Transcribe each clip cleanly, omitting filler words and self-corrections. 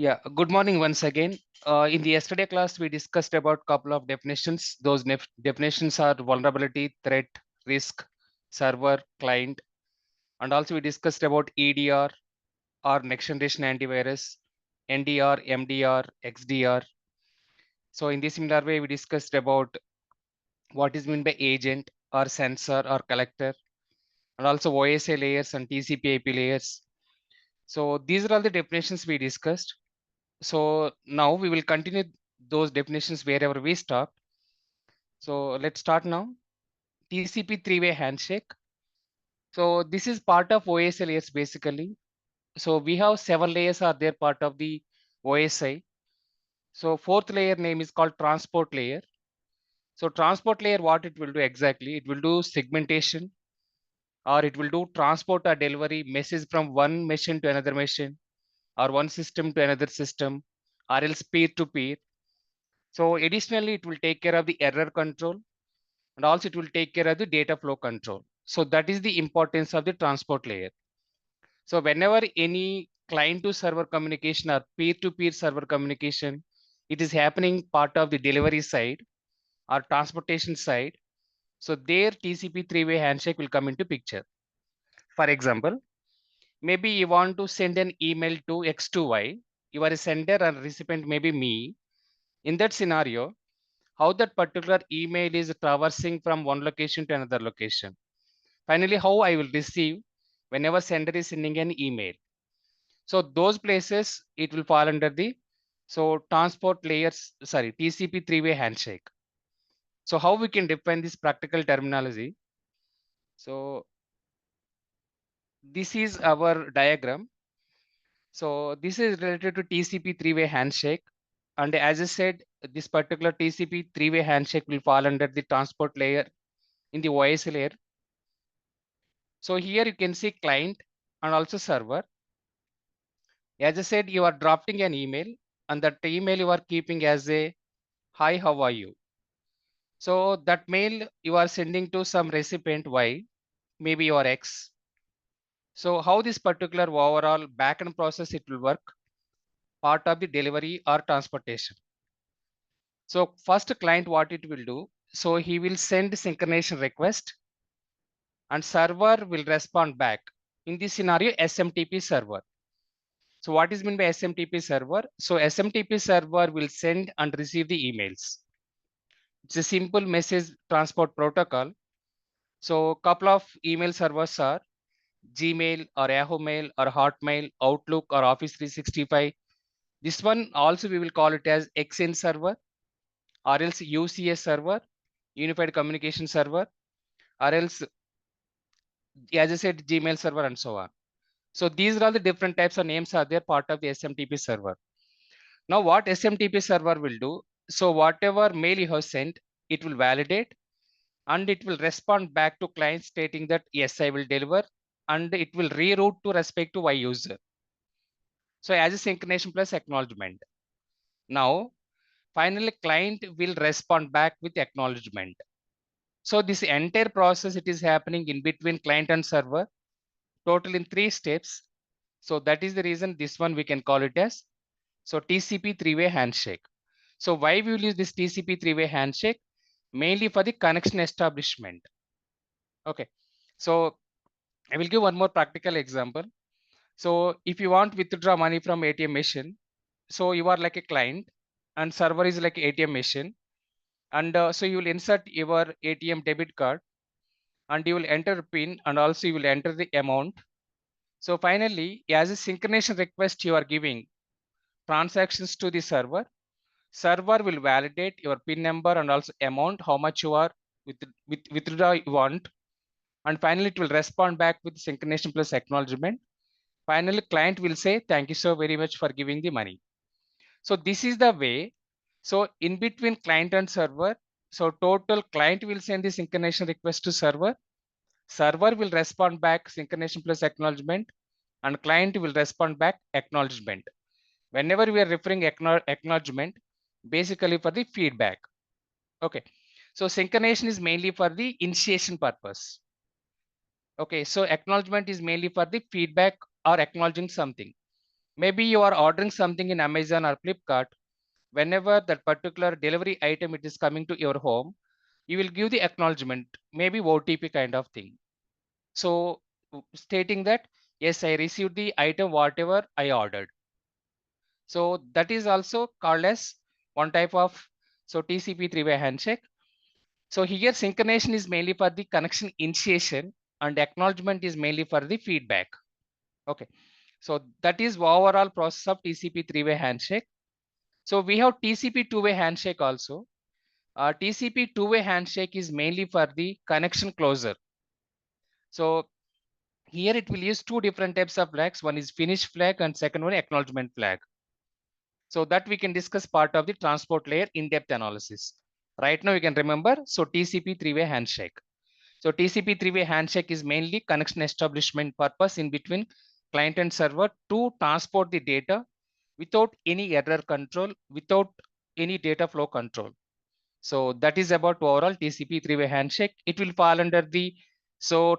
Yeah, good morning once again. In the yesterday class, we discussed about couple of definitions. Those definitions are vulnerability, threat, risk, server, client, and also we discussed about EDR or next generation antivirus, NDR, MDR, XDR. So in this similar way, we discussed about what is meant by agent or sensor or collector, and also OSA layers and TCP/IP layers. So these are all the definitions we discussed. So now we will continue those definitions wherever we stop. So let's start now. TCP three-way handshake. So this is part of OSI layers basically. So we have 7 layers are there part of the OSI. So fourth layer name is called transport layer. So transport layer, what it will do exactly? It will do segmentation, or it will do transport or delivery message from one machine to another machine, or one system to another system, or else peer to peer. So additionally, it will take care of the error control, and also it will take care of the data flow control. So that is the importance of the transport layer. So whenever any client to server communication or peer to peer server communication, it is happening part of the delivery side or transportation side. So there TCP three-way handshake will come into picture. For example, maybe you want to send an email to X to Y. You are a sender and recipient, maybe me. In that scenario, how that particular email is traversing from one location to another location. Finally, how I will receive whenever sender is sending an email. So those places, it will fall under the transport layers, sorry, TCP three-way handshake. So how we can define this practical terminology? So this is our diagram. So this is related to TCP three-way handshake. And as I said, this particular TCP three-way handshake will fall under the transport layer in the OS layer. So here you can see client and also server. As I said, you are drafting an email, and that email you are keeping as a hi, how are you? So that mail you are sending to some recipient Y, maybe your X. So how this particular overall backend process it will work, part of the delivery or transportation. So first client what it will do, so he will send synchronization request and server will respond back. In this scenario, SMTP server. So what is meant by SMTP server? So SMTP server will send and receive the emails. It's a simple message transport protocol. So couple of email servers are Gmail or Yahoo Mail or Hotmail, Outlook or Office 365. This one also we will call it as XN server or else UCS server, Unified Communication Server, or else, as I said, Gmail server and so on. So these are all the different types of names are there part of the SMTP server. Now what SMTP server will do, so whatever mail you have sent, it will validate and it will respond back to client stating that yes, I will deliver, and it will reroute to respect to Y user. So as a synchronization plus acknowledgement. Now, finally client will respond back with acknowledgement. So this entire process, it is happening in between client and server, total in 3 steps. So that is the reason this one we can call it as TCP three-way handshake. So why we will use this TCP three-way handshake? Mainly for the connection establishment. Okay. So I will give one more practical example. So if you want withdraw money from ATM machine, so you are like a client and server is like ATM machine. And so you will insert your ATM debit card and you will enter PIN and also you will enter the amount. So finally, as a synchronization request, you are giving transactions to the server. Server will validate your PIN number and also amount, how much you are withdraw you want. And finally, it will respond back with synchronization plus acknowledgement. Finally, client will say, thank you so very much for giving the money. So this is the way. So in between client and server, so total client will send the synchronization request to server. Server will respond back synchronization plus acknowledgement and client will respond back acknowledgement. Whenever we are referring acknowledgement, basically for the feedback. Okay. So synchronization is mainly for the initiation purpose. Okay. So acknowledgement is mainly for the feedback or acknowledging something. Maybe you are ordering something in Amazon or Flipkart. Whenever that particular delivery item it is coming to your home, you will give the acknowledgement, maybe OTP kind of thing. So stating that, yes, I received the item, whatever I ordered. So that is also called as one type of TCP three-way handshake. So here synchronization is mainly for the connection initiation and acknowledgement is mainly for the feedback. Okay. So that is overall process of TCP three-way handshake. So we have TCP two-way handshake also. TCP two-way handshake is mainly for the connection closure. So here it will use two different types of flags. One is finish flag and second one acknowledgement flag. So that we can discuss part of the transport layer in-depth analysis. Right now you can remember, so TCP three-way handshake. So TCP three-way handshake is mainly connection establishment purpose in between client and server to transport the data without any error control, without any data flow control. So that is about overall TCP three-way handshake. It will fall under the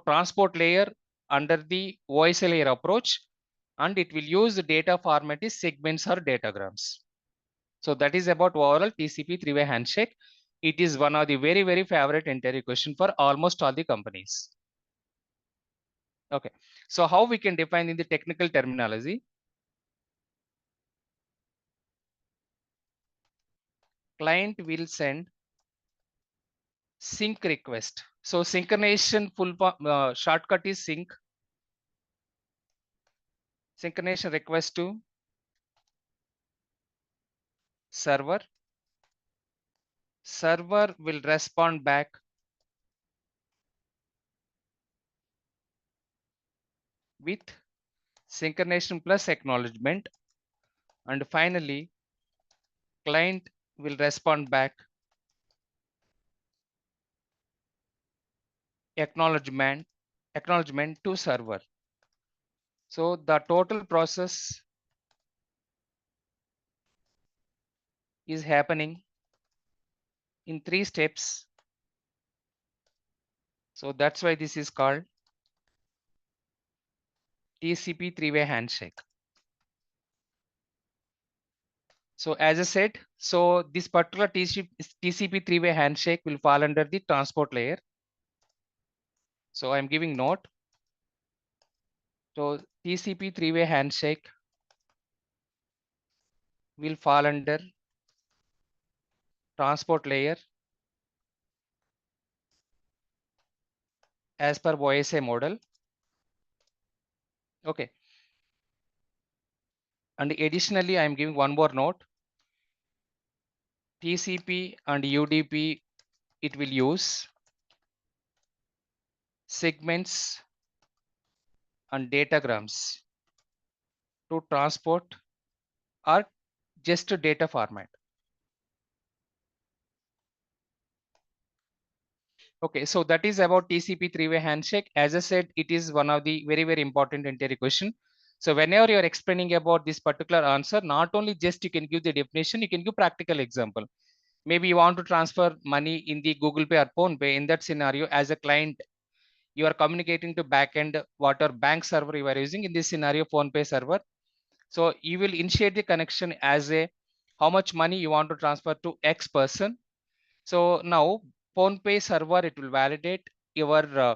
transport layer under the voice layer approach, and it will use the data format is segments or datagrams. So that is about overall TCP three-way handshake. It is one of the very favorite interview question for almost all the companies. Okay, so how we can define in the technical terminology? Client will send sync request. So synchronization full shortcut is sync. Synchronization request to server. Server will respond back with synchronization plus acknowledgement. And finally, client will respond back acknowledgement to server. So the total process is happening in 3 steps. So that's why this is called TCP three-way handshake. So as I said, so this particular TCP three-way handshake will fall under the transport layer. So I'm giving note. So TCP three-way handshake will fall under transport layer as per OSA model. Okay. And additionally, I'm giving one more note. TCP and UDP, it will use segments and datagrams to transport or just a data format. Okay, so that is about TCP three-way handshake. As I said, it is one of the very important interview question. So whenever you're explaining about this particular answer, not only just you can give the definition, you can give practical example. Maybe you want to transfer money in the Google Pay or Phone Pay. In that scenario, as a client, you are communicating to backend what our bank server you are using. In this scenario, Phone Pay server. So you will initiate the connection as a how much money you want to transfer to X person. So now PhonePe server, it will validate your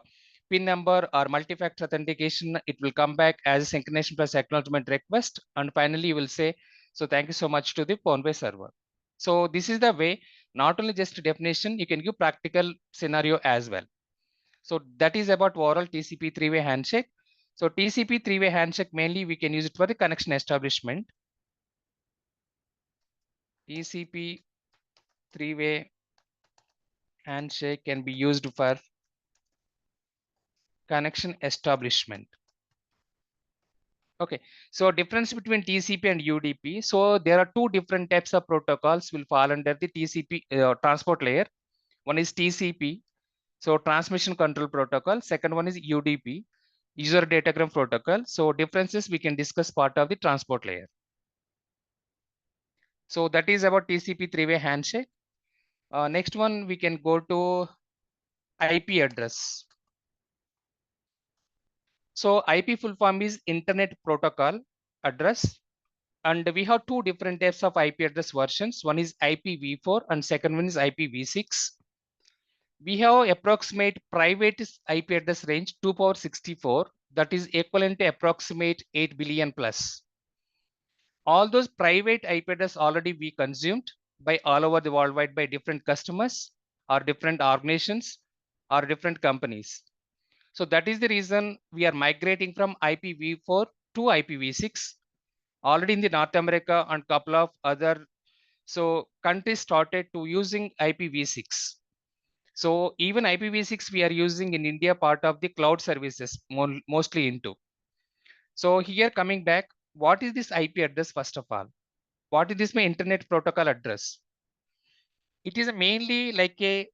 PIN number or multi-factor authentication. It will come back as a synchronization plus acknowledgement request. And finally, you will say, so thank you so much to the PhonePe server. So this is the way, not only just definition, you can give practical scenario as well. So that is about overall TCP three-way handshake. So TCP three-way handshake, mainly we can use it for the connection establishment. TCP three-way handshake can be used for connection establishment. Okay, so difference between TCP and UDP. So there are two different types of protocols will fall under the TCP transport layer. One is TCP, so transmission control protocol. Second one is UDP, user datagram protocol. So differences we can discuss part of the transport layer. So that is about TCP three-way handshake. Next one we can go to IP address. So IP full form is Internet Protocol Address. And we have two different types of IP address versions. One is IPv4 and second one is IPv6. We have approximate private IP address range 2 power 64, that is equivalent to approximate 8 billion plus. All those private IP address already we consumed by all over the worldwide by different customers or different organizations or different companies. So that is the reason we are migrating from IPv4 to IPv6. Already in the North America and couple of other countries started to using IPv6. So even IPv6 we are using in India, part of the cloud services mostly into. So here coming back, what is this IP address first of all? What is this my internet protocol address? It is mainly like a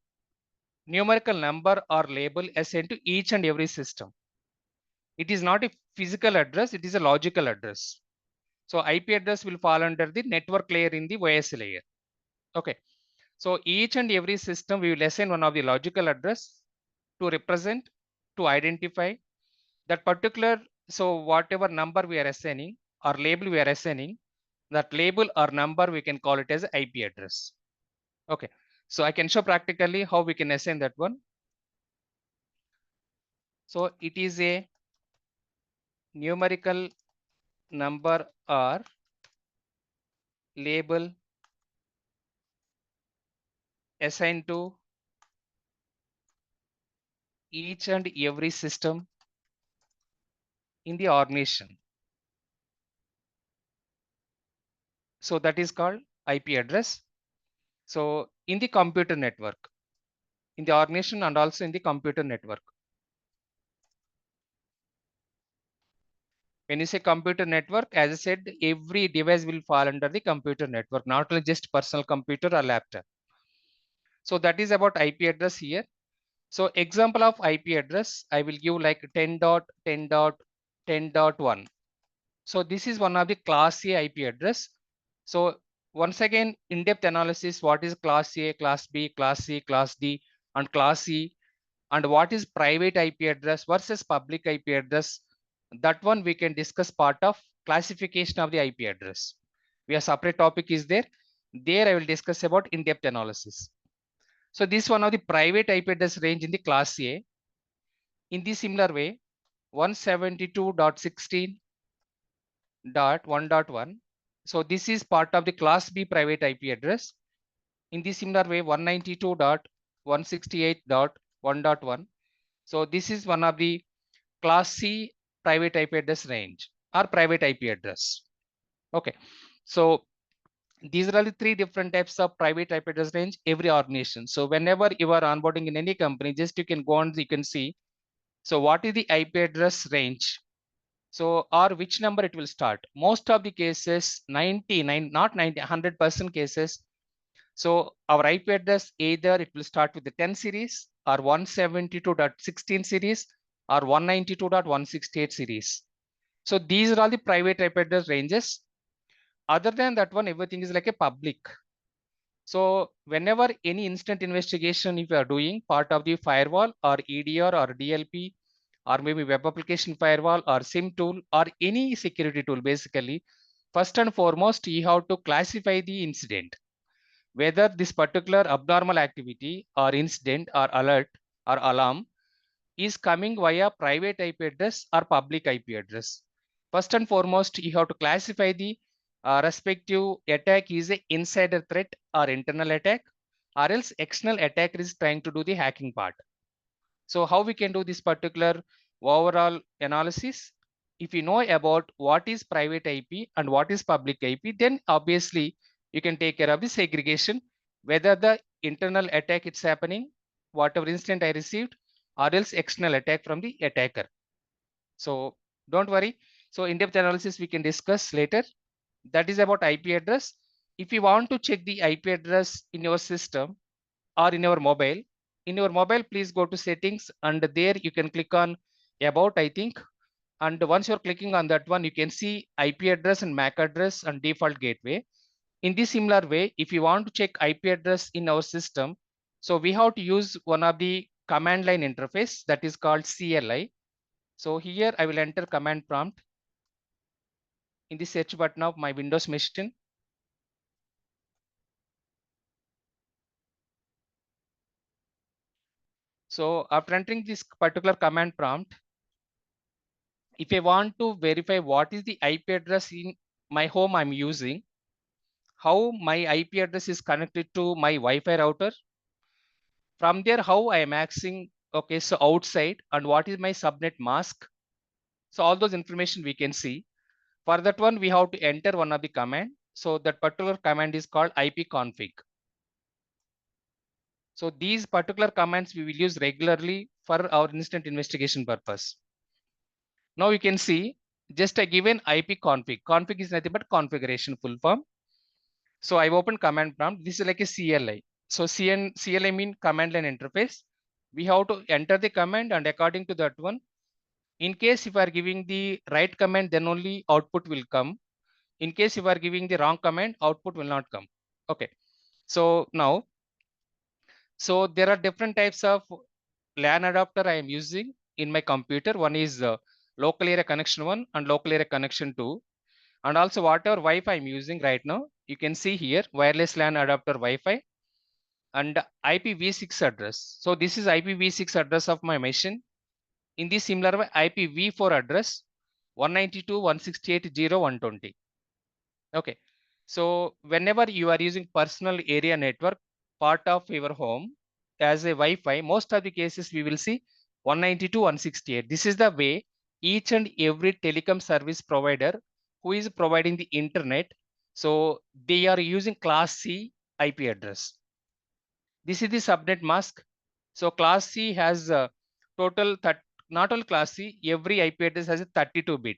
numerical number or label assigned to each and every system. It is not a physical address, it is a logical address. So IP address will fall under the network layer in the OS layer. Okay. So each and every system we will assign one of the logical address to represent, to identify that particular. So whatever number we are assigning or label we are assigning, that label or number we can call it as IP address. Okay. So I can show practically how we can assign that one. So it is a numerical number or label assigned to each and every system in the organization. So that is called IP address. So in the computer network, in the organization and also in the computer network. When you say computer network, as I said, every device will fall under the computer network, not only just personal computer or laptop. So that is about IP address here. So example of IP address, I will give like 10.10.10.1. So this is one of the class A IP address. So once again, in-depth analysis, what is class A, class B, class C, class D, and class E, and what is private IP address versus public IP address. That one we can discuss part of classification of the IP address. We have separate topic is there. There I will discuss about in-depth analysis. So this one of the private IP address range in the class A. In the similar way, 172.16.1.1. So this is part of the class B private IP address. In the similar way, 192.168.1.1. So this is one of the class C private IP address range or private IP address. Okay. So these are the three different types of private IP address range every organization. So whenever you are onboarding in any company, just you can go on, you can see. So what is the IP address range? So or which number it will start. Most of the cases, 99, not 90, 100% cases. So our IP address, either it will start with the 10 series or 172.16 series or 192.168 series. So these are all the private IP address ranges. Other than that one, everything is like a public. So whenever any instant investigation, if you are doing part of the firewall or EDR or DLP, or maybe web application firewall or SIM tool or any security tool, basically, first and foremost, you have to classify the incident, whether this particular abnormal activity or incident or alert or alarm is coming via private IP address or public IP address. First and foremost, you have to classify the respective attack is a insider threat or internal attack, or else external attacker is trying to do the hacking part. So how we can do this particular overall analysis? If you know about what is private IP and what is public IP, then obviously you can take care of the segregation, whether the internal attack it's happening, whatever incident I received, or else external attack from the attacker. So don't worry. So in-depth analysis we can discuss later. That is about IP address. If you want to check the IP address in your system or in your mobile, please go to settings and there you can click on about, I think. And once you're clicking on that one, you can see IP address and MAC address and default gateway. In this similar way, if you want to check IP address in our system, so we have to use one of the command line interface that is called CLI. So here I will enter command prompt in the search button of my Windows machine. So after entering this particular command prompt, if I want to verify what is the IP address in my home I'm using, how my IP address is connected to my Wi-Fi router, from there how I am accessing, okay, so outside, and what is my subnet mask. So all those information we can see. For that one, we have to enter one of the command. So that particular command is called ipconfig. So these particular commands we will use regularly for our incident investigation purpose. Now you can see just a given ipconfig. Config is nothing but configuration full form. So I've opened command prompt. This is like a CLI. So CLI mean command line interface. We have to enter the command, and according to that one, in case if you are giving the right command, then only output will come. In case you are giving the wrong command, output will not come. Okay. So now, so there are different types of LAN adapter I am using in my computer. One is local area connection 1 and local area connection 2. And also whatever Wi-Fi I'm using right now, you can see here wireless LAN adapter Wi-Fi and IPv6 address. So this is IPv6 address of my machine. In this similar way, IPv4 address 192.168.0.120. Okay. So whenever you are using personal area network part of your home as a Wi-Fi, most of the cases we will see 192.168. This is the way each and every telecom service provider who is providing the internet, so they are using class C IP address. This is the subnet mask. So class C has total, not all class C, every IP address has a 32-bit.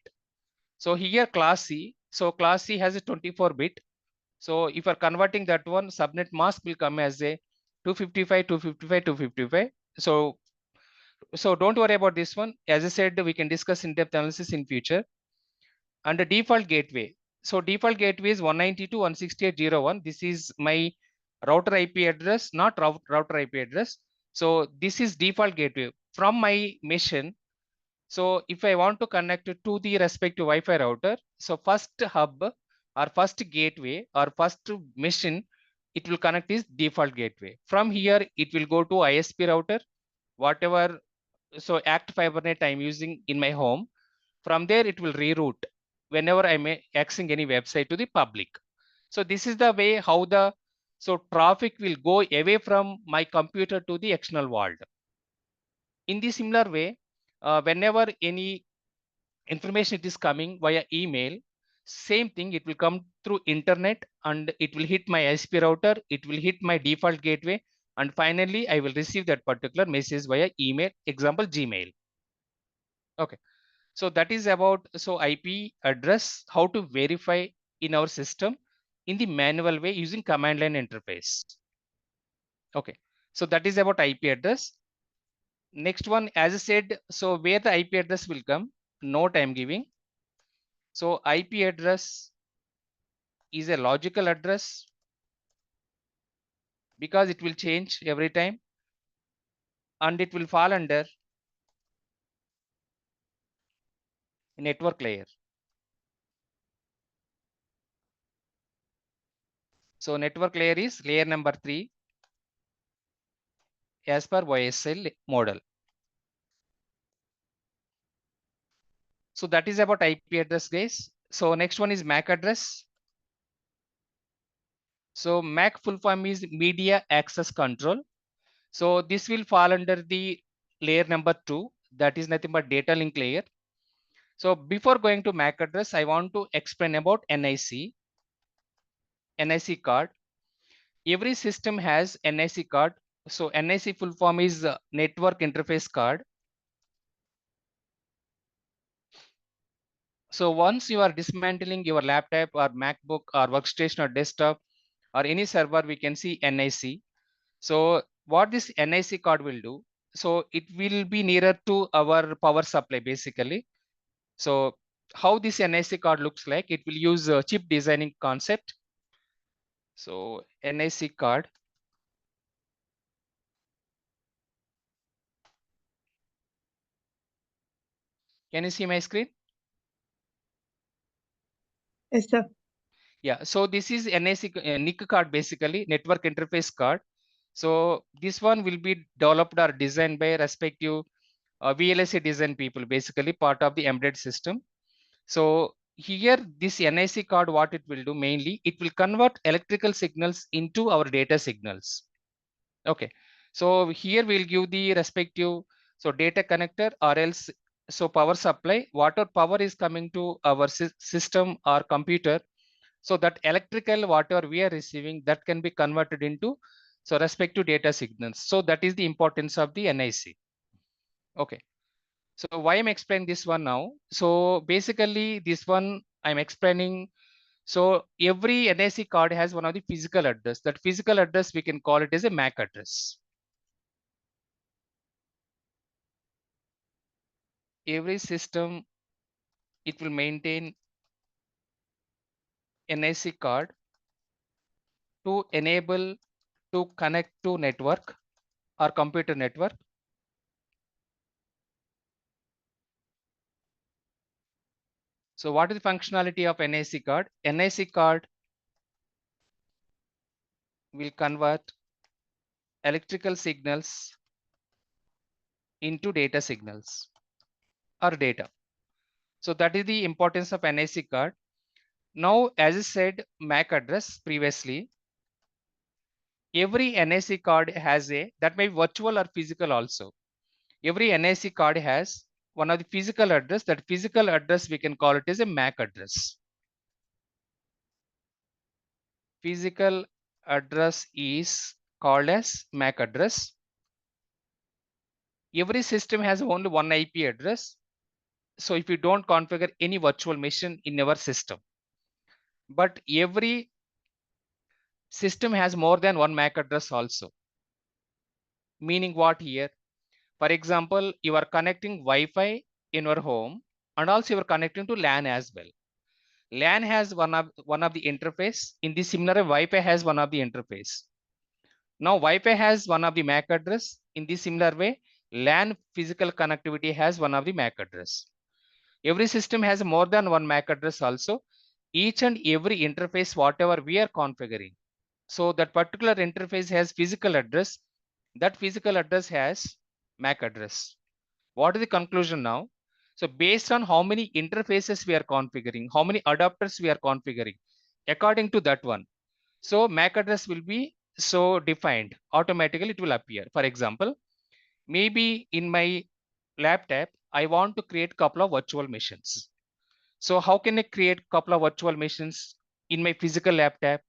So here class C, so class C has a 24-bit. So if you are converting that one, subnet mask will come as a 255, 255, 255. So don't worry about this one. As I said, we can discuss in-depth analysis in future. And the default gateway. So default gateway is 192.168.0.1. This is my router IP address, not router IP address. So this is default gateway from my machine. So if I want to connect to the respective Wi-Fi router, so first hub or first gateway or first machine, it will connect is default gateway. From here, it will go to ISP router, whatever. So Act FiberNet I'm using in my home. From there, it will reroute whenever I'm accessing any website to the public. So this is the way how the traffic will go away from my computer to the external world. In the similar way, whenever any information it is coming via email, same thing, it will come through internet and it will hit my ISP router, it will hit my default gateway, and finally I will receive that particular message via email, example Gmail. Okay. So that is about IP address, how to verify in our system in the manual way using command line interface. Okay. So that is about IP address. Next one, as I said, so where the IP address will come, note I am giving. So IP address is a logical address because it will change every time and it will fall under network layer. So network layer is layer number 3 as per YSL model. So that is about IP address, guys. So next one is MAC address. So MAC full form is media access control. So this will fall under the layer number 2, that is nothing but data link layer. So before going to MAC address, I want to explain about NIC card. Every system has NIC card. So NIC full form is network interface card. So once you are dismantling your laptop or MacBook or workstation or desktop or any server, we can see NIC. So what this NIC card will do, so it will be nearer to our power supply basically. So how this NIC card looks like, it will use a chip designing concept. So NIC card, can you see my screen? Yes, sir. Yeah, so this is NIC card, basically network interface card. So this one will be developed or designed by respective VLSI design people, basically part of the embedded system. So here this NIC card, what it will do mainly, it will convert electrical signals into our data signals. Okay, so here we'll give the respective, so data connector or else, so power supply, whatever power is coming to our system or computer, so that electrical whatever we are receiving, that can be converted into so respective data signals. So that is the importance of the NIC. Okay, so why I'm explaining this one now? So basically this one I'm explaining, so every NIC card has one of the physical address. That physical address we can call it as a MAC address. Every system, it will maintain NIC card to enable to connect to network or computer network. So what is the functionality of NIC card? NIC card will convert electrical signals into data signals or data. So that is the importance of NIC card. Now, as I said, MAC address previously, every NIC card has that may be virtual or physical also. Every NIC card has one of the physical address. That physical address we can call it as a MAC address. Physical address is called as MAC address. Every system has only one IP address. So if you don't configure any virtual machine in our system, but every system has more than one MAC address also. Meaning what here? For example, you are connecting Wi-Fi in your home and also you are connecting to LAN as well. LAN has one of the interface. In the similar way, Wi-Fi has one of the interface. Now Wi-Fi has one of the MAC address. In the similar way, LAN physical connectivity has one of the MAC address. Every system has more than one MAC address also. Each and every interface, whatever we are configuring, so that particular interface has physical address. That physical address has MAC address. What is the conclusion now? So based on how many interfaces we are configuring, how many adapters we are configuring, according to that one, so MAC address will be so defined automatically. It will appear. For example, maybe in my laptop, I want to create couple of virtual machines. So how can I create couple of virtual machines in my physical laptop?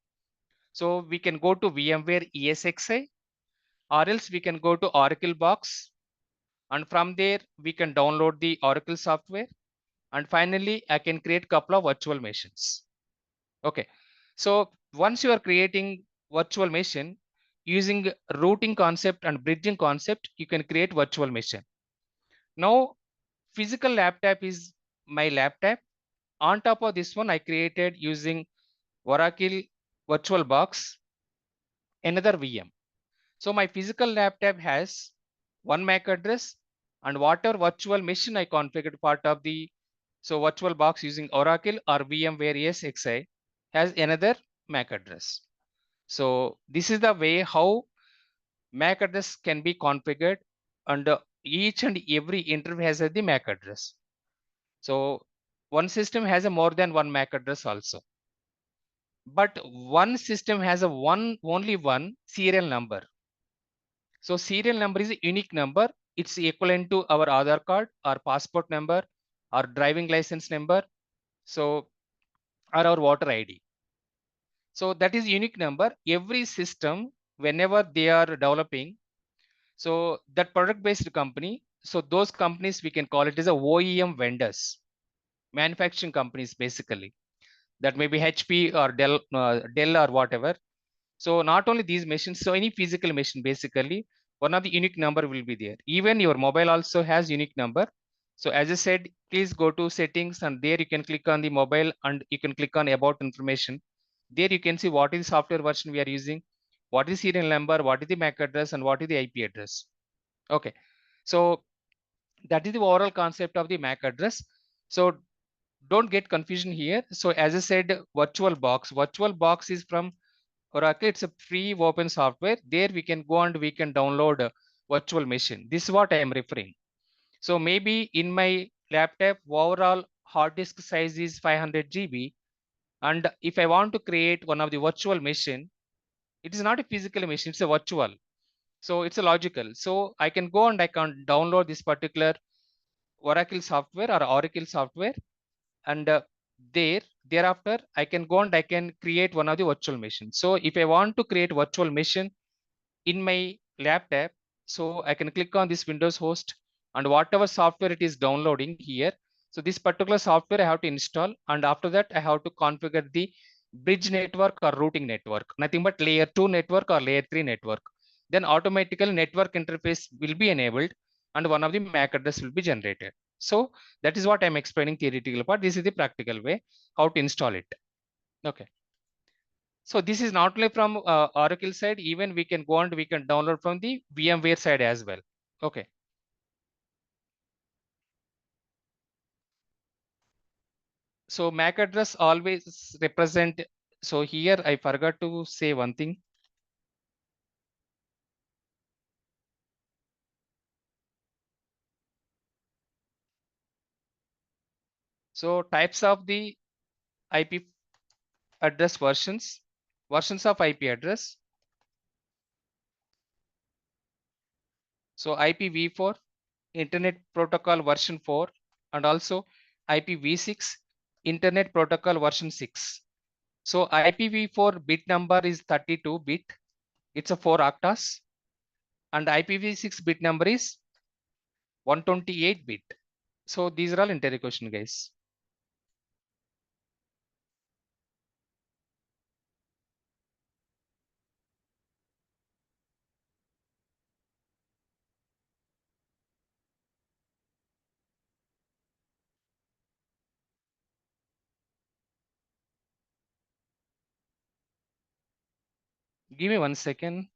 So we can go to VMware ESXi, or else we can go to Oracle Box, and from there we can download the Oracle software, and finally I can create couple of virtual machines. Okay, so once you are creating virtual machine using routing concept and bridging concept, you can create virtual machine. Now physical laptop is my laptop. On top of this one, I created using Oracle virtual box another VM. So my physical laptop has one MAC address, and whatever virtual machine I configured part of the so virtual box using Oracle or VMware ESXi has another MAC address. So this is the way how MAC address can be configured, and each and every interface has the MAC address. So one system has a more than one MAC address also, but one system has a only one serial number. So serial number is a unique number. It's equivalent to our Aadhaar card, our passport number, our driving license number, so or our voter ID. So that is unique number. Every system, whenever they are developing, so that product based company, so those companies we can call it as a OEM vendors, manufacturing companies basically. That may be HP or Dell or whatever. So not only these machines, so any physical machine basically, one of the unique number will be there. Even your mobile also has unique number. So as I said, please go to settings, and there you can click on the mobile and you can click on about information. There you can see what is the software version we are using, what is serial number, what is the MAC address, and what is the IP address. Okay, so that is the overall concept of the MAC address. So don't get confusion here. So as I said, VirtualBox is from Oracle. It's a free open software. There we can go and we can download a virtual machine. This is what I am referring. So maybe in my laptop, overall hard disk size is 500 GB. And if I want to create one of the virtual machine, it is not a physical machine, it's a virtual. So it's a logical. So I can go and I can download this particular Oracle software or Oracle software, and thereafter I can go and I can create one of the virtual machines. So if I want to create virtual machine in my laptop, so I can click on this Windows host and whatever software it is downloading here. So this particular software I have to install, and after that I have to configure the bridge network or routing network, nothing but layer 2 network or layer 3 network. Then automatically network interface will be enabled and one of the MAC address will be generated. So that is what I'm explaining theoretical part. This is the practical way how to install it. Okay. So this is not only from Oracle side, even we can go and we can download from the VMware side as well. Okay. So MAC address always represent. So here I forgot to say one thing. So types of the IP address versions of IP address. So IPv4, Internet Protocol version 4, and also IPv6, Internet Protocol version 6. So IPv4 bit number is 32 bit. It's a 4 octets, and IPv6 bit number is 128 bit. So these are all interior question, guys. Give me 1 second.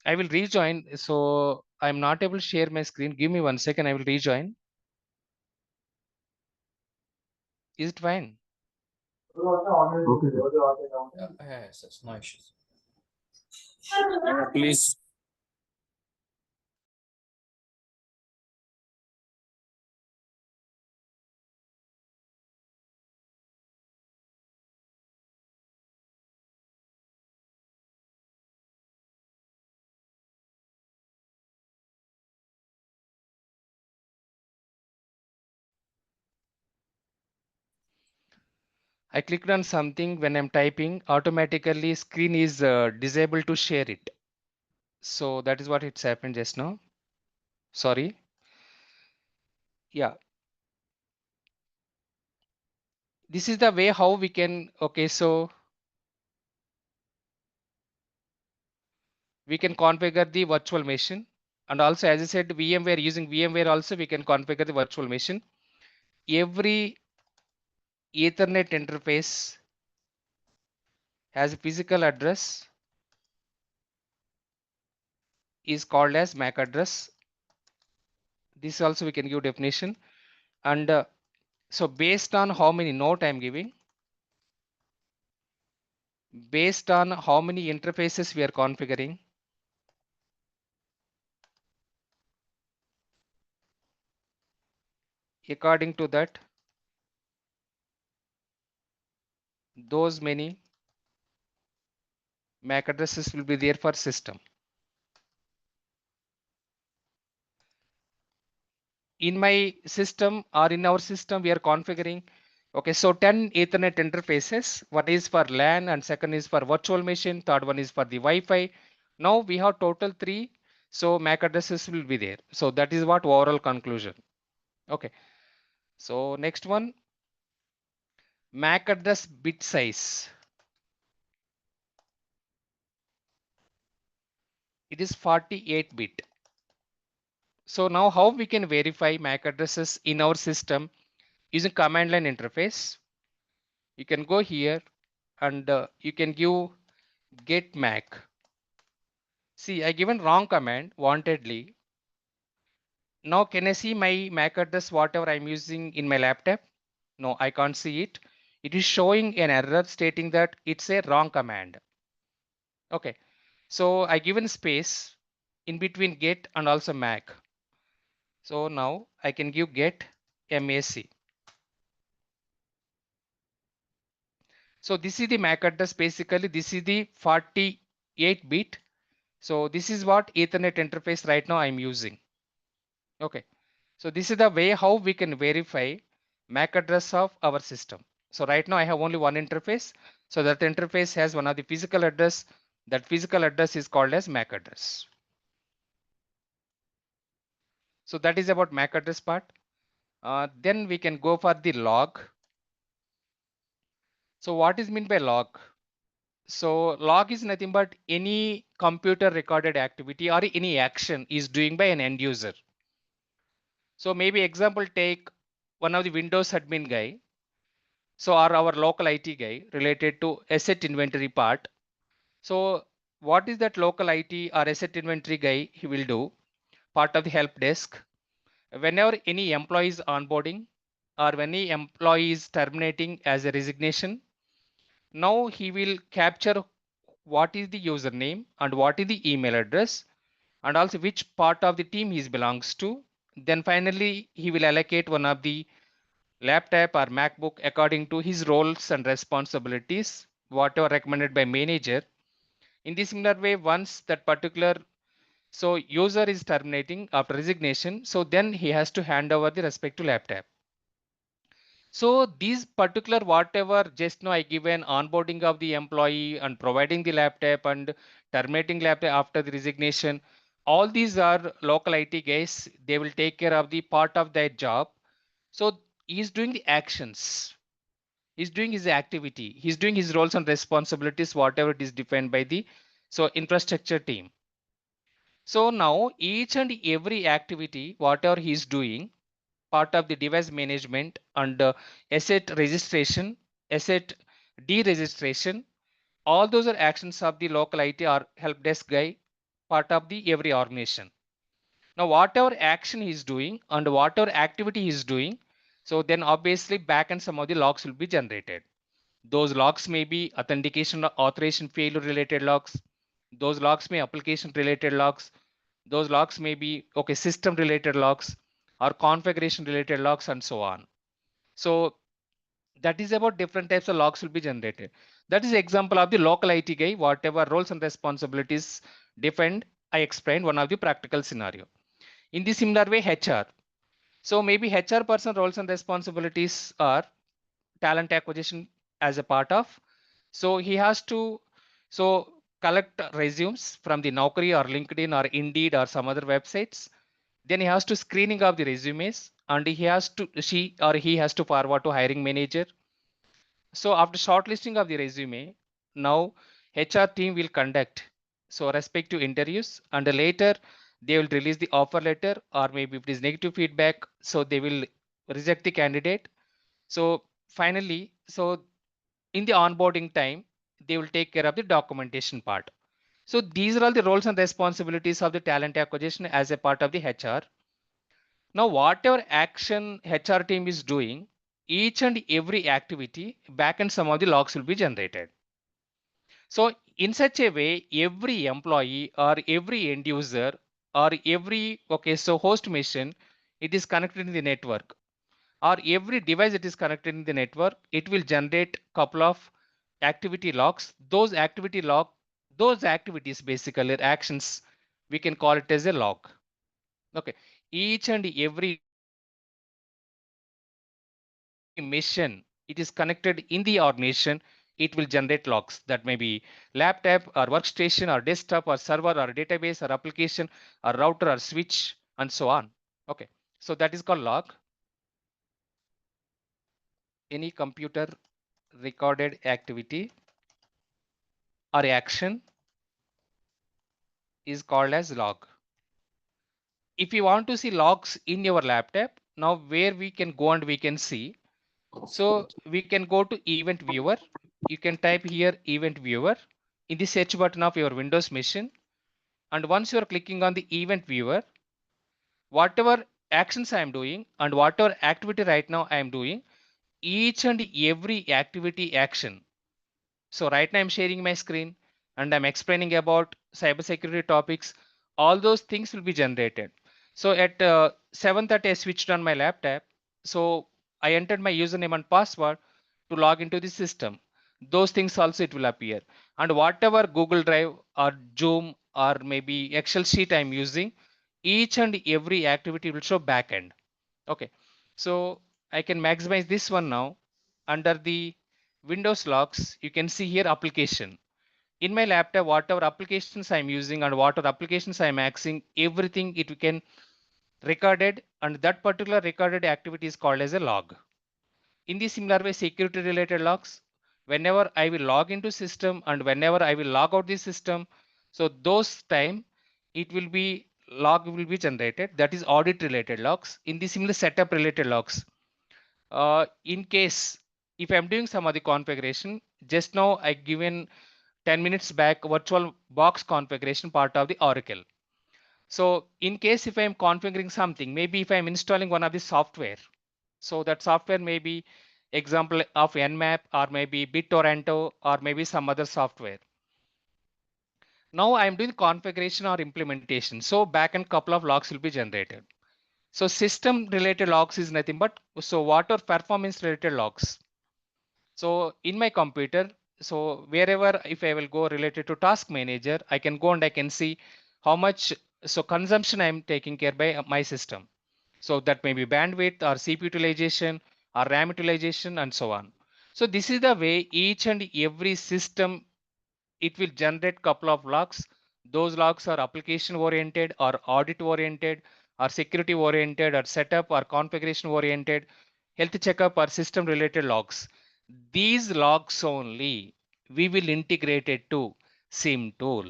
I will rejoin. So I'm not able to share my screen. Give me 1 second. I will rejoin. Is it fine? Okay. Yes, yes, no issues. Please. I clicked on something when I'm typing. Automatically, screen is disabled to share it. So that is what it's happened just now. Sorry. Yeah. This is the way how we can. Okay. So we can configure the virtual machine, and also as I said, VMware, using VMware also we can configure the virtual machine. Every Ethernet interface has a physical address is called as MAC address. This also we can give definition, and so based on how many note I'm giving, based on how many interfaces we are configuring. According to that, those many MAC addresses will be there for system. In my system or in our system, we are configuring, okay, so 10 Ethernet interfaces. One is for LAN and second is for virtual machine. Third one is for the Wi-Fi. Now we have total 3. So MAC addresses will be there. So that is what overall conclusion. Okay. So next one, MAC address bit size. It is 48 bit. So now how we can verify MAC addresses in our system using command line interface? You can go here and you can give get MAC. See, I given wrong command wantedly. Now can I see my MAC address whatever I'm using in my laptop? No, I can't see it. It is showing an error stating that it's a wrong command. Okay, so I given space in between get and also MAC. So now I can give get MAC. So this is the MAC address. Basically, this is the 48 bit. So this is what Ethernet interface right now I'm using. Okay. So this is the way how we can verify MAC address of our system. So right now I have only one interface. So that interface has one of the physical address. That physical address is called as MAC address. So that is about MAC address part. Then we can go for the log. So what is meant by log? So log is nothing but any computer recorded activity or any action is doing by an end user. So maybe example, take one of the Windows admin guy. So or our local IT guy related to asset inventory part. So what is that local IT or asset inventory guy he will do? Part of the help desk. Whenever any employee is onboarding or when any employee is terminating as a resignation, now he will capture what is the username and what is the email address and also which part of the team he belongs to. Then finally, he will allocate one of the laptop or MacBook according to his roles and responsibilities, whatever recommended by manager. In this similar way, once that particular so user is terminating after resignation, so then he has to hand over the respective laptop. So these particular whatever just now I given onboarding of the employee and providing the laptop and terminating laptop after the resignation, all these are local IT guys. They will take care of the part of their job. So he's doing the actions. He's doing his activity. He's doing his roles and responsibilities, whatever it is defined by the so infrastructure team. So now each and every activity, whatever he's doing, part of the device management and asset registration, asset deregistration, all those are actions of the local IT or help desk guy, part of the every organization. Now, whatever action he's doing and whatever activity he's doing, so then obviously back and some of the logs will be generated. Those logs may be authentication or authorization failure related logs. Those logs may application related logs. Those logs may be okay system related logs or configuration related logs and so on. So that is about different types of logs will be generated. That is example of the local IT guy, whatever roles and responsibilities defined. I explained one of the practical scenario. In the similar way, HR. So maybe HR person roles and responsibilities are talent acquisition as a part of. So he has to so collect resumes from the Naukri or LinkedIn or Indeed or some other websites. Then he has to screening of the resumes and he has to she or he has to forward to hiring manager. So after shortlisting of the resume, now HR team will conduct so respective interviews and later they will release the offer letter or maybe if it is negative feedback, so they will reject the candidate. So finally, so in the onboarding time, they will take care of the documentation part. So these are all the roles and responsibilities of the talent acquisition as a part of the HR. Now, whatever action HR team is doing, each and every activity, back end some of the logs will be generated. So in such a way, every employee or every end user or every, okay, so host machine, it is connected in the network, or every device that is connected in the network, it will generate couple of activity logs. Those activity log, those activities basically actions, we can call it as a log. Okay, each and every mission it is connected in the organization, it will generate logs. That may be laptop or workstation or desktop or server or database or application or router or switch and so on. Okay, so that is called log. Any computer recorded activity or action is called as log. If you want to see logs in your laptop, now where we can go and we can see, so we can go to event viewer. You can type here event viewer in the search button of your Windows machine, and once you are clicking on the event viewer, whatever actions I am doing and whatever activity right now I am doing, each and every activity action. So right now I'm sharing my screen and I'm explaining about cybersecurity topics. All those things will be generated. So at 7:30 I switched on my laptop. So I entered my username and password to log into the system. Those things also it will appear. And whatever Google Drive or Zoom or maybe Excel sheet I'm using, each and every activity will show backend. Okay, so I can maximize this one now. Under the Windows logs, you can see here application. In my laptop, whatever applications I'm using and whatever applications I'm accessing, everything it can recorded, and that particular recorded activity is called as a log. In the similar way, security related logs, whenever I will log into system and whenever I will log out the system, so those time it will be log will be generated. That is audit related logs. In the similar setup related logs, in case if I'm doing some other configuration, just now I given 10 minutes back virtual box configuration part of the Oracle. So in case if I'm configuring something, maybe if I'm installing one of the software, so that software may be example of Nmap or maybe BitTorrento or maybe some other software. Now I'm doing configuration or implementation. So backend couple of logs will be generated. So system related logs is nothing but, so what are performance related logs? So in my computer, so wherever if I will go related to task manager, I can go and I can see how much so consumption I'm taking care by my system. So that may be bandwidth or CPU utilization or RAM utilization and so on. So this is the way each and every system it will generate couple of logs. Those logs are application oriented or audit oriented or security oriented or setup or configuration oriented, health checkup or system related logs. These logs only we will integrate it to SIM tool.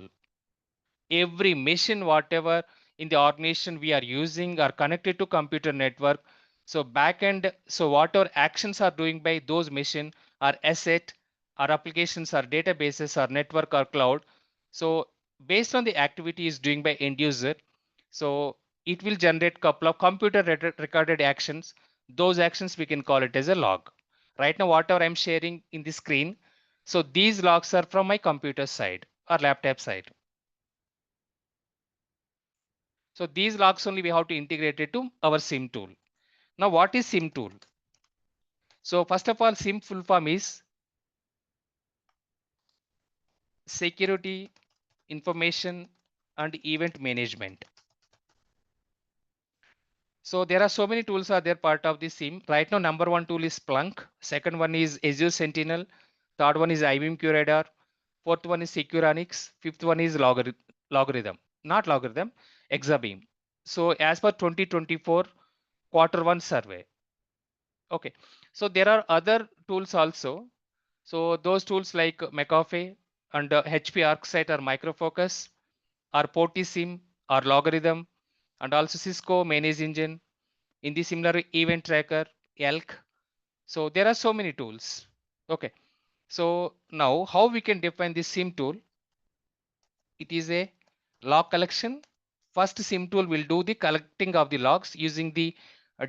Every machine whatever in the organization we are using are connected to computer network. So backend, so whatever actions are doing by those machine are asset, our applications are databases or network or cloud. So based on the activity is doing by end user, so it will generate couple of computer recorded actions. Those actions we can call it as a log. Right now whatever I'm sharing in the screen, so these logs are from my computer side or laptop side. So these logs only we have to integrate it to our SIM tool. Now what is SIM tool? So first of all, SIM full form is security, information and event management. So there are so many tools are there part of the SIM. Right now number one tool is Splunk. Second one is Azure Sentinel. Third one is IBM QRadar. Fourth one is Securanix. Fifth one is logarithm, not logarithm, Exabeam. So as per 2024 quarter one survey. Okay, so there are other tools also. So those tools like McAfee and HP ArcSight or Microfocus or PortiSim or Logarithm and also Cisco Manage Engine in the similar event tracker, ELK. So there are so many tools. Okay, so now how we can define this SIM tool? It is a log collection. First SIM tool will do the collecting of the logs using the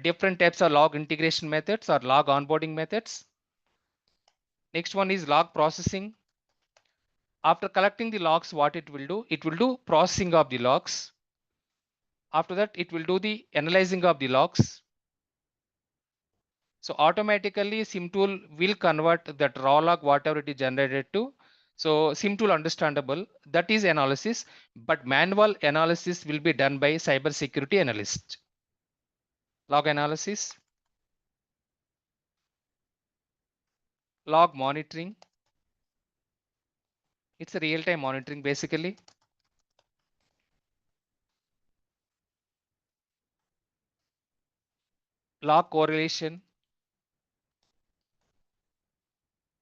different types of log integration methods or log onboarding methods. Next one is log processing. After collecting the logs, what it will do? It will do processing of the logs. After that, it will do the analyzing of the logs. So automatically SIM tool will convert that raw log, whatever it is generated to. So SIM tool understandable, that is analysis, but manual analysis will be done by cyber security analyst. Log analysis, log monitoring. It's a real-time monitoring basically. Log correlation.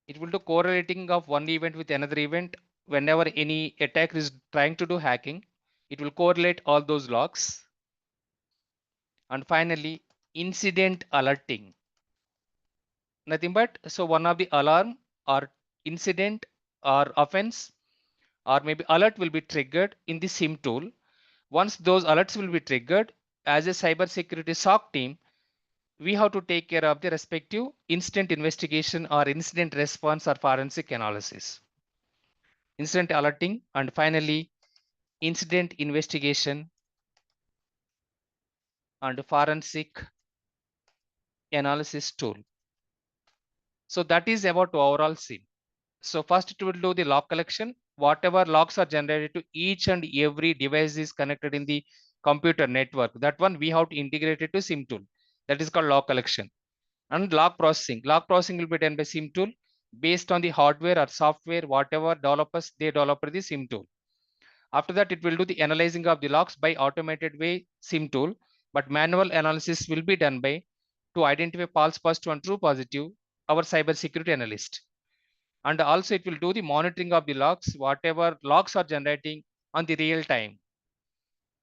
It will do correlating of one event with another event. Whenever any attacker is trying to do hacking, it will correlate all those logs. And finally, incident alerting. Nothing but, so one of the alarm or incident or offense or maybe alert will be triggered in the SIM tool. Once those alerts will be triggered, as a cyber security SOC team, we have to take care of the respective incident investigation or incident response or forensic analysis. Incident alerting, and finally incident investigation and forensic analysis tool. So that is about overall SIM. So first it will do the log collection. Whatever logs are generated to each and every device is connected in the computer network. That one we have to integrate it to SIM tool. That is called log collection. And log processing. Log processing will be done by SIM tool based on the hardware or software, whatever developers they develop the SIM tool. After that, it will do the analyzing of the logs by automated way SIM tool, but manual analysis will be done by to identify false positive and true positive, our cyber security analyst. And also it will do the monitoring of the logs, whatever logs are generating on the real time.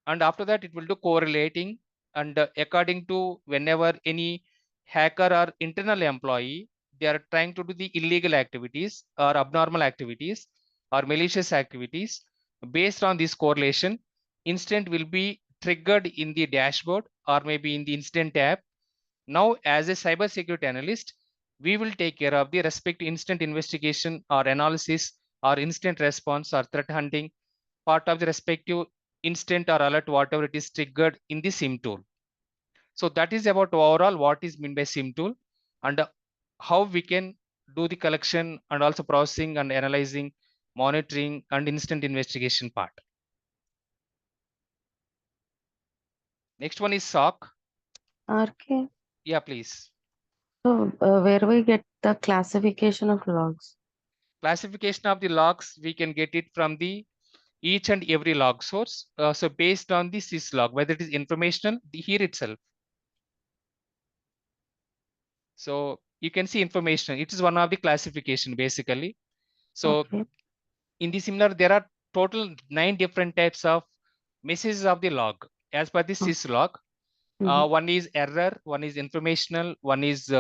And after that, it will do correlating, and according to whenever any hacker or internal employee, they are trying to do the illegal activities or abnormal activities or malicious activities, based on this correlation, incident will be triggered in the dashboard or maybe in the incident tab. Now, as a cyber security analyst, we will take care of the respective incident investigation or analysis or incident response or threat hunting part of the respective incident or alert, whatever it is triggered in the SIM tool. So that is about overall what is meant by SIM tool and how we can do the collection and also processing and analyzing, monitoring and incident investigation part. Next one is SOC. RK. Yeah, please. So, where we get the classification of logs? Classification of the logs, we can get it from the each and every log source. So based on the sys log, whether it is informational, here itself. So you can see information. It is one of the classification basically. So Okay. in the similar, there are total 9 different types of messages of the log as per the sys log. One is error, one is informational, one is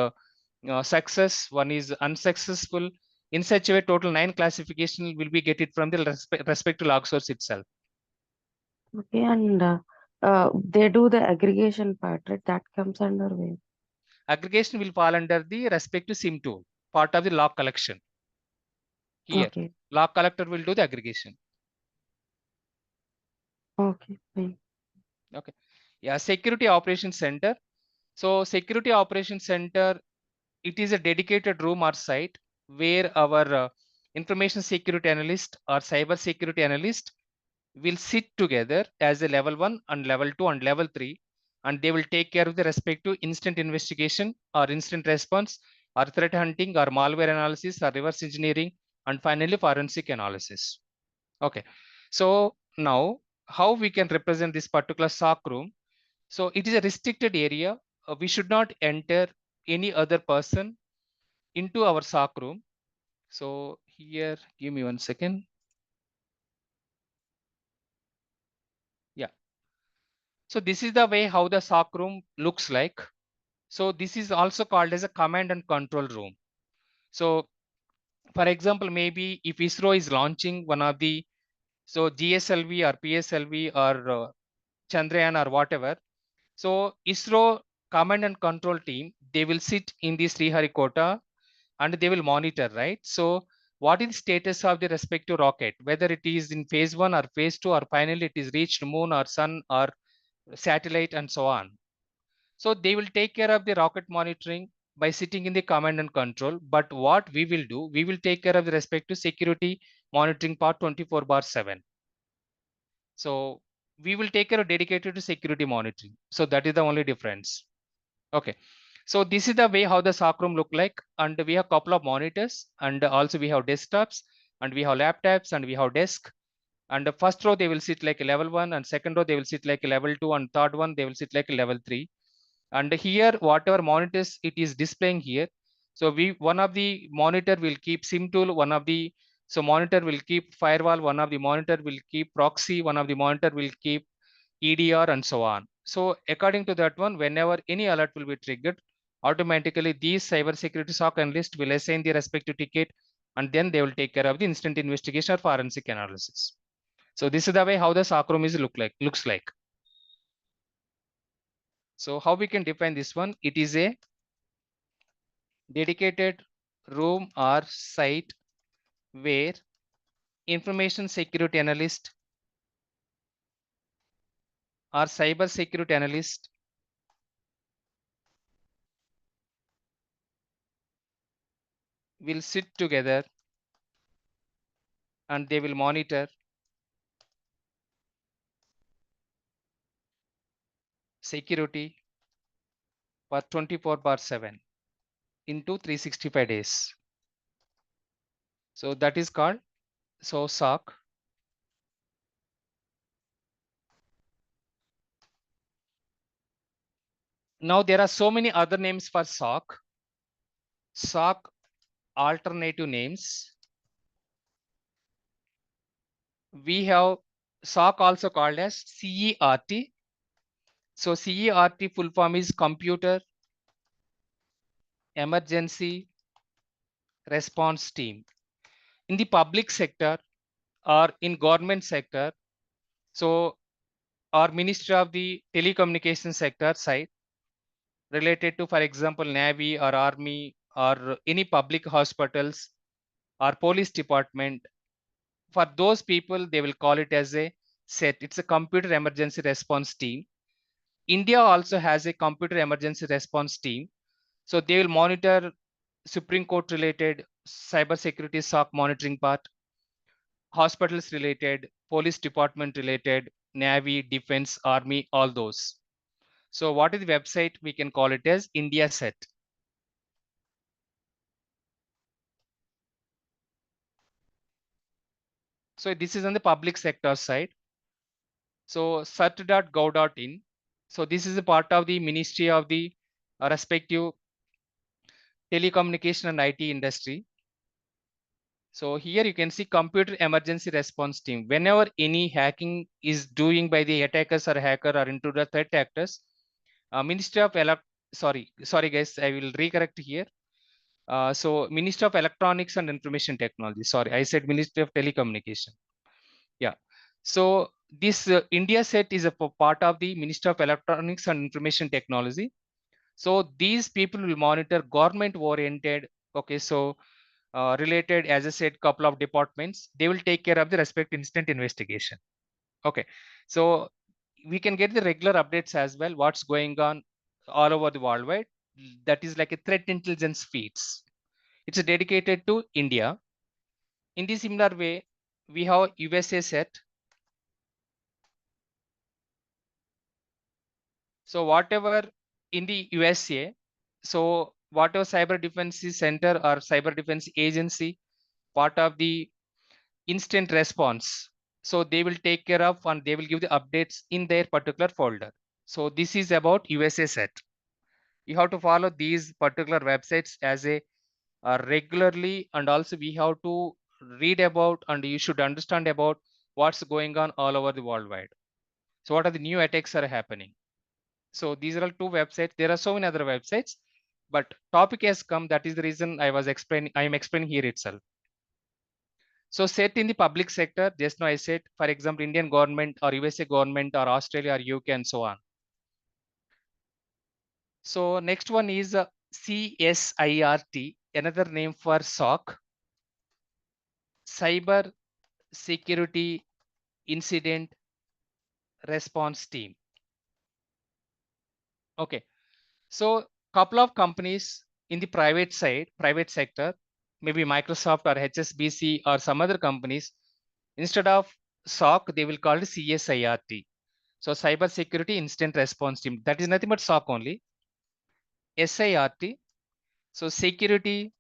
success, one is unsuccessful. In such a way, total 9 classification will be get it from the respective log source itself. Okay, and they do the aggregation part, right? That comes under where? Aggregation will fall under the respective SIM tool, part of the log collection. Here, Okay. log collector will do the aggregation. Okay, fine. Okay. Yeah, security operations center. So security operations center, it is a dedicated room or site where our information security analyst or cyber security analyst will sit together as a level 1 and level 2 and level 3, and they will take care of the respective instant investigation or instant response or threat hunting or malware analysis or reverse engineering and finally forensic analysis. Okay, so now how we can represent this particular SOC room? So it is a restricted area. We should not enter any other person into our SOC room. So here, give me 1 second. Yeah. So this is the way how the SOC room looks like. So this is also called as a command and control room. So for example, maybe if ISRO is launching one of the, so GSLV or PSLV or Chandrayaan or whatever. So ISRO command and control team, they will sit in the Sriharikota and they will monitor, right? So what is the status of the respective rocket, whether it is in phase 1 or phase 2, or finally it is reached moon or sun or satellite and so on. So they will take care of the rocket monitoring by sitting in the command and control. But what we will do, we will take care of the respective security monitoring part 24/7. So we will take care of dedicated to security monitoring. So that is the only difference. Okay. So this is the way how the SOC room look like. And we have a couple of monitors, and also we have desktops, and we have laptops, and we have desk. And the first row they will sit like a level 1, and second row they will sit like a level 2, and third one they will sit like a level 3. And here whatever monitors it is displaying here, so one of the monitor will keep sim tool, one of the monitor will keep firewall, one of the monitor will keep proxy, one of the monitor will keep EDR, and so on. So according to that one, whenever any alert will be triggered, automatically these cybersecurity SOC analyst will assign the respective ticket, and then they will take care of the instant investigation or forensic analysis. So this is the way how the SOC room looks like. So how we can define this one? It is a dedicated room or site where information security analyst or cyber security analyst will sit together and they will monitor security for 24/7 into 365 days. So that is called SOC. Now there are so many other names for SOC alternative names. We have SOC also called as CERT. So CERT full form is Computer Emergency Response Team. In the public sector or in government sector, so our Ministry of the Telecommunication sector side related to, for example, Navy or Army or any public hospitals or police department, for those people, they will call it as a CET. It's a Computer Emergency Response Team. India also has a Computer Emergency Response Team. So they will monitor Supreme Court related cybersecurity SOC monitoring part, hospitals related, police department related, Navy, Defense, Army, all those. So what is the website? We can call it as India Set. So this is on the public sector side. So cert.gov.in. So this is a part of the Ministry of the respective telecommunication and IT industry. So here you can see Computer Emergency Response Team. Whenever any hacking is doing by the attackers or hacker or into the threat actors, Ministry of sorry guys, I will recorrect here. So Ministry of Electronics and Information Technology. Sorry, I said Ministry of Telecommunication. Yeah. So this India set is a part of the Ministry of Electronics and Information Technology. So these people will monitor government oriented. Okay, so related, as I said, couple of departments, they will take care of the respective instant investigation. Okay, so we can get the regular updates as well, what's going on all over the worldwide. That is like a threat intelligence feeds. It's dedicated to India. In the similar way, we have USA set. So whatever in the USA, so whatever cyber defense center or cyber defense agency, part of the instant response. So they will take care of and they will give the updates in their particular folder. So this is about USA set. You have to follow these particular websites as a regularly, and also we have to read about and you should understand about what's going on all over the worldwide. So what are the new attacks are happening? So these are all two websites. There are so many other websites, but topic has come. That is the reason I am explaining here itself. So set in the public sector, just now I said, for example, Indian government or USA government or Australia or UK and so on. So next one is CSIRT, another name for SOC. cyber security incident response team. Okay, so couple of companies in the private side, private sector, maybe Microsoft or HSBC or some other companies, instead of SOC, they will call it CSIRT. So cyber security incident response team. That is nothing but SOC only. SIRT, so security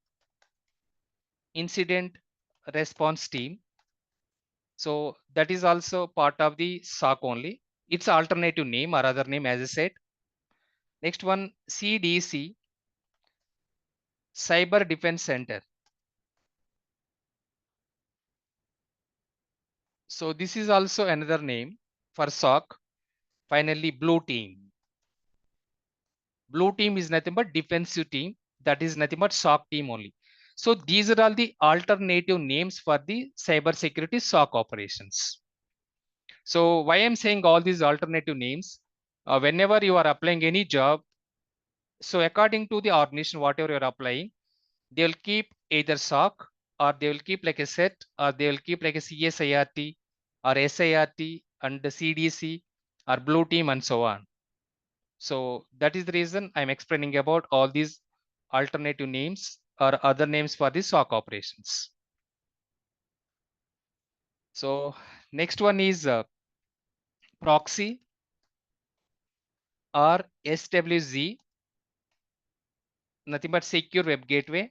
incident response team. So that is also part of the SOC only. It's alternative name or other name, as I said. Next one, CDC, Cyber Defense Center. So this is also another name for SOC. Finally, Blue Team. Blue Team is nothing but defensive team. That is nothing but SOC team only. So these are all the alternative names for the cyber security SOC operations. So why I'm saying all these alternative names, whenever you are applying any job, so according to the organization, whatever you're applying, they will keep either SOC or they will keep like a set or they will keep like a CSIRT or SIRT and the CDC or Blue Team and so on. So that is the reason I'm explaining about all these alternative names or other names for the SOC operations. So next one is proxy or SWZ, nothing but secure web gateway,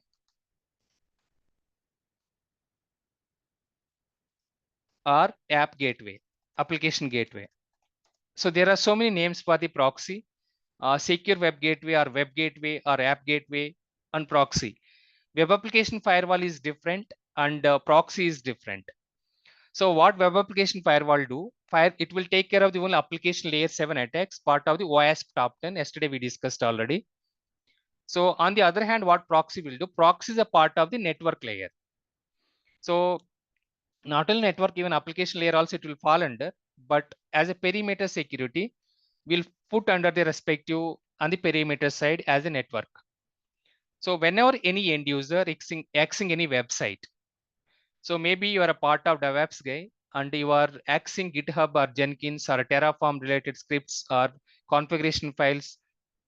or app gateway, application gateway. So there are so many names for the proxy, secure web gateway or app gateway and proxy. Web application firewall is different and proxy is different. So what web application firewall do? It will take care of the only application layer 7 attacks, part of the OASP top 10. Yesterday we discussed already. So on the other hand, what proxy will do? Proxy is a part of the network layer. So not only network, even application layer also it will fall under, but as a perimeter security, will put under the respective on the perimeter side as a network. So whenever any end user accessing any website, so maybe you are a part of DevOps guy and you are accessing GitHub or Jenkins or Terraform related scripts or configuration files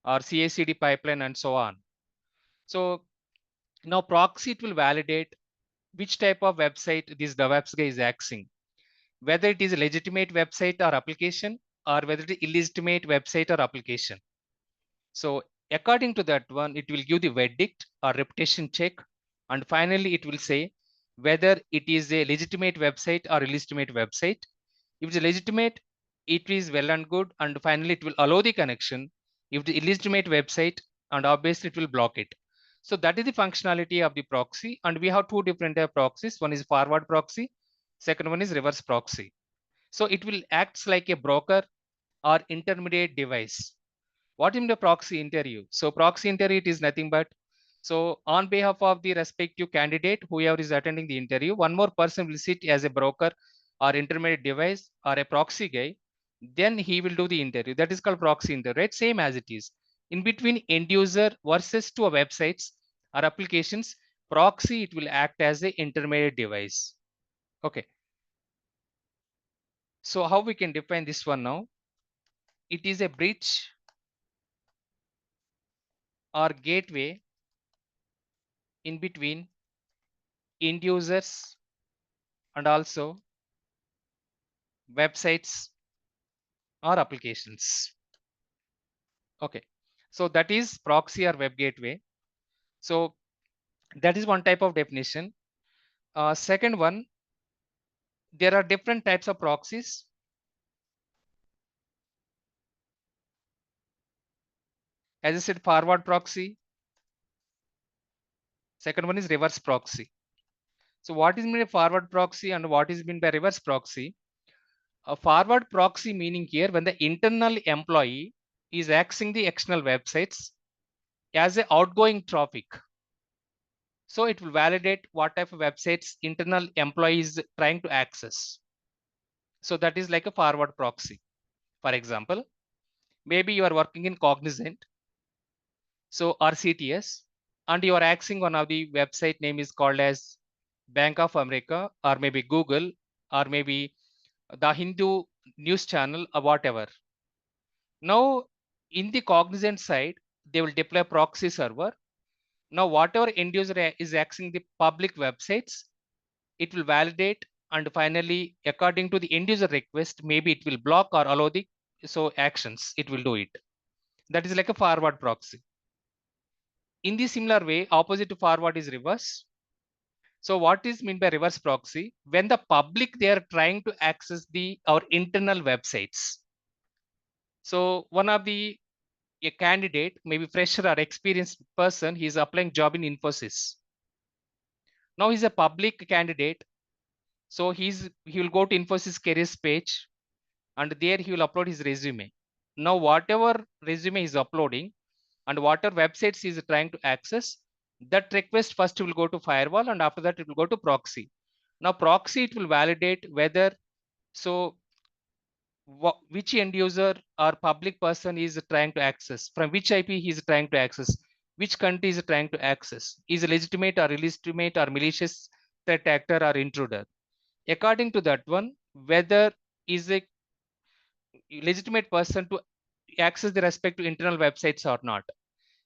or CI/CD pipeline and so on. So now proxy it will validate which type of website this DevOps guy is accessing, whether it is a legitimate website or application or whether it is illegitimate website or application. So according to that one, it will give the verdict or reputation check. And finally, it will say whether it is a legitimate website or illegitimate website. If it's legitimate, it is well and good. And finally, it will allow the connection. If the illegitimate website, and obviously it will block it. So that is the functionality of the proxy. And we have two different type of proxies. One is forward proxy. Second one is reverse proxy. So it will act like a broker or intermediate device. What is the proxy interview? So proxy interview it is nothing but, so on behalf of the respective candidate, whoever is attending the interview, one more person will sit as a broker or intermediate device or a proxy guy. Then he will do the interview. That is called proxy interview, right? Same as it is. In between end user versus to a websites or applications, proxy it will act as a intermediate device. Okay. So how we can define this one now? It is a bridge or gateway in between end users and also websites or applications. Okay, so that is proxy or web gateway. So that is one type of definition. Second one, there are different types of proxies. As I said, forward proxy. Second one is reverse proxy. So what is mean by forward proxy and what is mean by reverse proxy? A forward proxy meaning here when the internal employee is accessing the external websites as a outgoing traffic. So it will validate what type of websites internal employees trying to access. So that is like a forward proxy. For example, maybe you are working in Cognizant, so RCTS, and you are accessing one of the website name is called as Bank of America, or maybe Google, or maybe the Hindu news channel, or whatever. Now, in the Cognizant side, they will deploy proxy server. Now, whatever end user is accessing the public websites, it will validate, and finally, according to the end user request, maybe it will block or allow the actions. It will do it. That is like a forward proxy. In the similar way, opposite to forward is reverse. So what is meant by reverse proxy? When the public, they are trying to access our internal websites. So one of a candidate, maybe fresher or experienced person, he is applying job in Infosys. Now he's a public candidate. So he will go to Infosys careers page, and there he will upload his resume. Now whatever resume is uploading and whatever websites he is trying to access, that request first will go to firewall, and after that it will go to proxy. Now proxy, it will validate whether which end user or public person is trying to access, from which IP he is trying to access, which country is trying to access, is legitimate or illegitimate or malicious threat actor or intruder. According to that one, whether is a legitimate person to access the respective internal websites or not.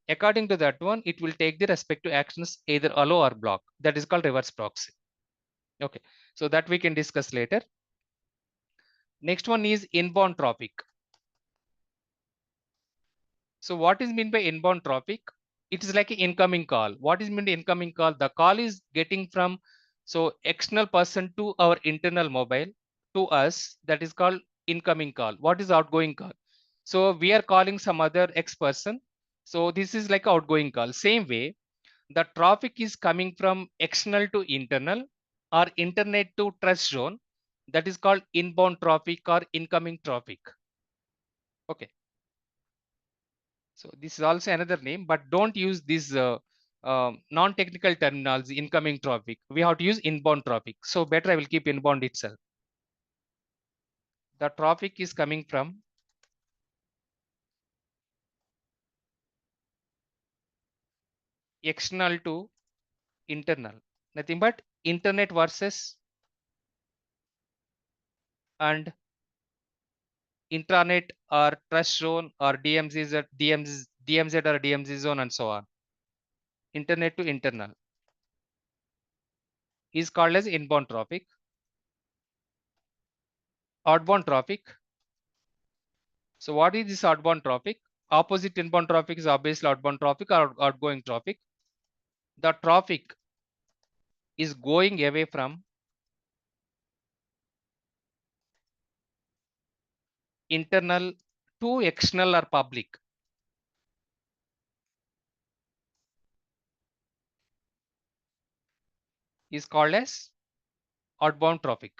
According to that one, it will take the respective actions, either allow or block. That is called reverse proxy. Okay, so that we can discuss later. Next one is inbound traffic. So what is meant by inbound traffic? It is like an incoming call. What is meant by incoming call? The call is getting from external person to our internal mobile to us. That is called incoming call. What is outgoing call? So we are calling some other X person. So this is like outgoing call. Same way, the traffic is coming from external to internal or internet to trust zone. That is called inbound traffic or incoming traffic. Okay. So this is also another name, but don't use this non-technical terminology, incoming traffic. We have to use inbound traffic. So better I will keep inbound itself. The traffic is coming from external to internal. Nothing but internet versus and intranet or trust zone or DMZ or DMZ zone and so on. Internet to internal is called as inbound traffic. Outbound traffic. So what is this outbound traffic? Opposite inbound traffic is obviously outbound traffic or outgoing traffic. The traffic is going away from internal to external or public. Is called as outbound traffic.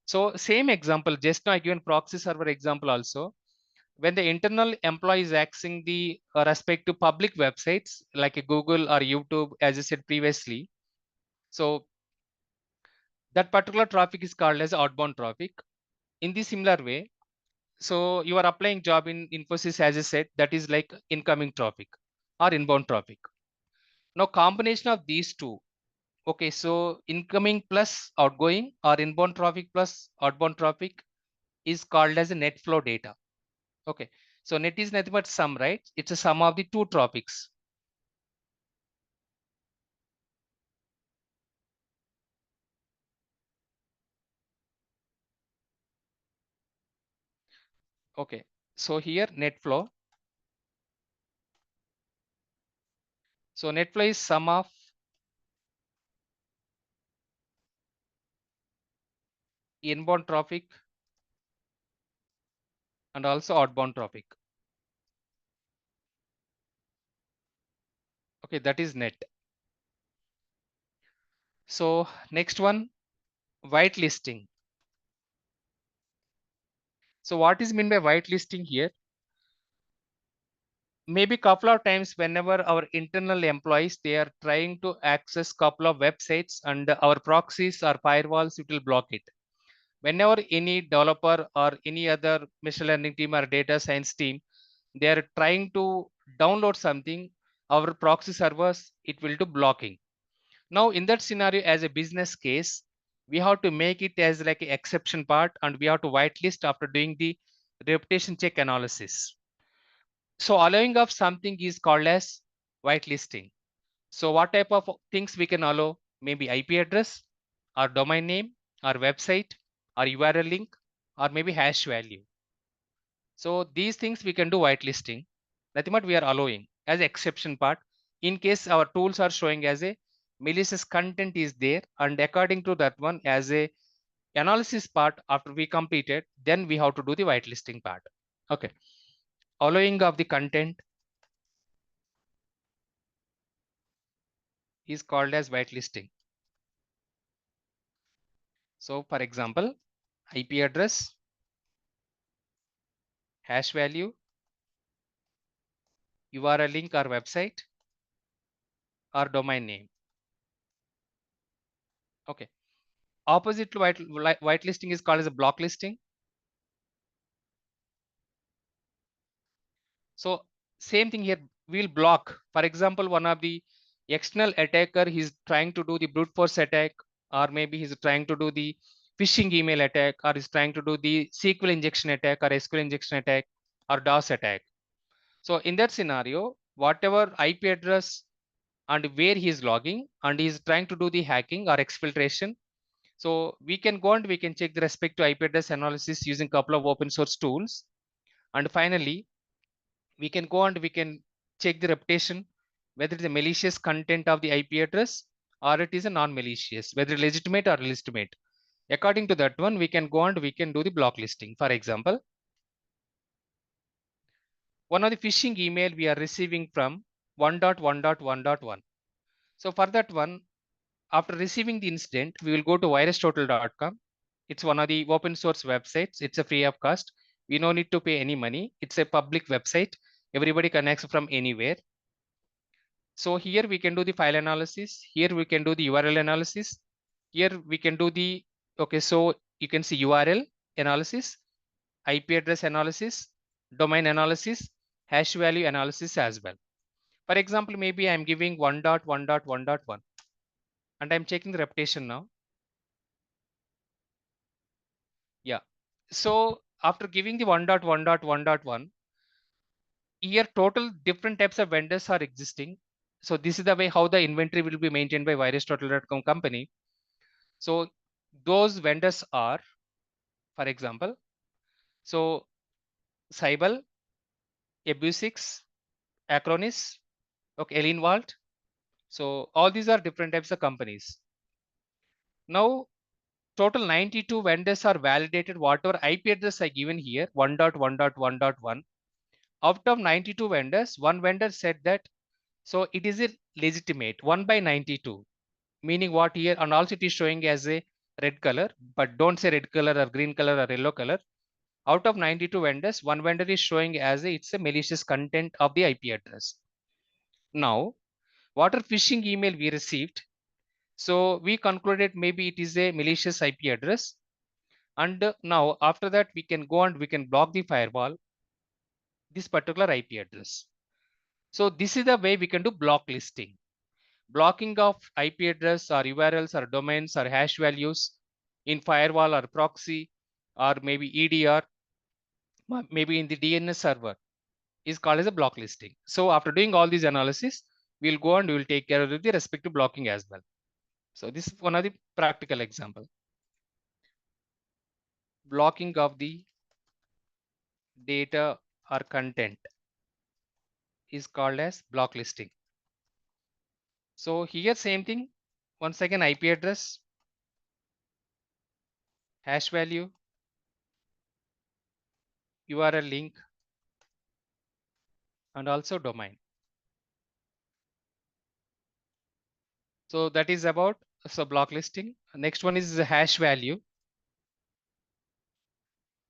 So same example, just now I given proxy server example also. When the internal employee is accessing the respective public websites like a Google or YouTube, as I said previously, so that particular traffic is called as outbound traffic. In the similar way, so you are applying job in Infosys, as I said, that is like incoming traffic or inbound traffic. Now combination of these two, okay, so incoming plus outgoing or inbound traffic plus outbound traffic is called as a net flow data. Okay, so net is nothing but sum, right? It's a sum of the two traffics. Okay, so here net flow. So net flow is sum of inbound traffic and also outbound traffic. Okay, that is net. So next one, whitelisting. So what is meant by whitelisting here? Maybe couple of times whenever our internal employees, they are trying to access couple of websites and our proxies or firewalls, it will block it. Whenever any developer or any other machine learning team or data science team, they are trying to download something, our proxy servers, it will do blocking. Now in that scenario, as a business case, we have to make it as like an exception part, and we have to whitelist after doing the reputation check analysis. So allowing of something is called as whitelisting. So what type of things we can allow? Maybe IP address, or domain name, or website, or URL link, or maybe hash value. So these things we can do whitelisting. Nothing but we are allowing as exception part. In case our tools are showing as a malicious content is there, and according to that one as a analysis part after we completed, then we have to do the whitelisting part. Okay. Allowing of the content is called as whitelisting. So for example, IP address, hash value, URL link or website, or domain name. Okay. Opposite to whitelisting is called as a block listing. So same thing here, we'll block. For example, one of the external attacker, he's trying to do the brute force attack, or maybe he's trying to do the phishing email attack, or he's trying to do the SQL injection attack, or SQL injection attack, or DOS attack. So in that scenario, whatever IP address and where he is logging, and he is trying to do the hacking or exfiltration, so we can go and we can check the respect to IP address analysis using a couple of open source tools. And finally, we can go and we can check the reputation, whether it's a malicious content of the IP address or it is a non-malicious, whether legitimate or illegitimate. According to that one, we can go and we can do the block listing. For example, one of the phishing email we are receiving from 1.1.1.1. So for that one, after receiving the incident, we will go to virustotal.com. It's one of the open source websites. It's a free of cost. We no need to pay any money. It's a public website. Everybody connects from anywhere. So here we can do the file analysis. Here we can do the URL analysis. Here we can do the, okay, so you can see URL analysis, IP address analysis, domain analysis, hash value analysis as well. For example, maybe I'm giving 1.1.1.1 and I'm checking the reputation now. Yeah. So after giving the 1.1.1.1, here total different types of vendors are existing. So this is the way how the inventory will be maintained by virustotal.com company. So those vendors are, for example, so Cybel, Abusix, Acronis, okay, Elinvault. So all these are different types of companies. Now total 92 vendors are validated. Whatever IP address I given here, 1.1.1.1. Out of 92 vendors, one vendor said that so it is a legitimate 1 by 92, meaning what here, and also it is showing as a red color, but don't say red color or green color or yellow color. Out of 92 vendors, one vendor is showing as it's a malicious content of the IP address. Now, what are phishing email we received? So we concluded maybe it is a malicious IP address. And now after that, we can go and we can block the firewall, this particular IP address. So this is the way we can do block listing. Blocking of IP address or URLs or domains or hash values in firewall or proxy or maybe EDR, maybe in the DNS server, is called as a block listing. So after doing all these analysis, we'll go and we will take care of the respective blocking as well. So this is one of the practical example. Blocking of the data or content is called as block listing. So here same thing. Once again, IP address, hash value, URL link, and also domain. So that is about block listing. Next one is the hash value.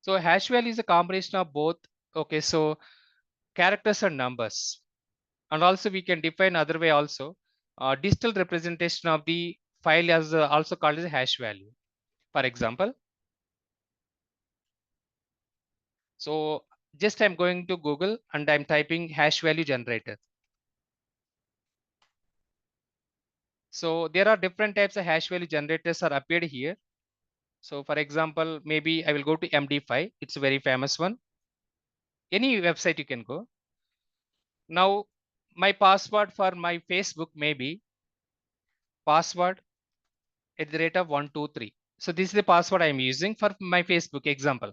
So hash value is a combination of both. Okay, so characters and numbers. And also we can define other way also. Digital representation of the file as also called as a hash value. For example, so just I'm going to Google and I'm typing hash value generator. So there are different types of hash value generators are appeared here. So for example, maybe I will go to MD5. It's a very famous one. Any website you can go. Now my password for my Facebook may be password at the rate of 123. So this is the password I'm using for my Facebook example.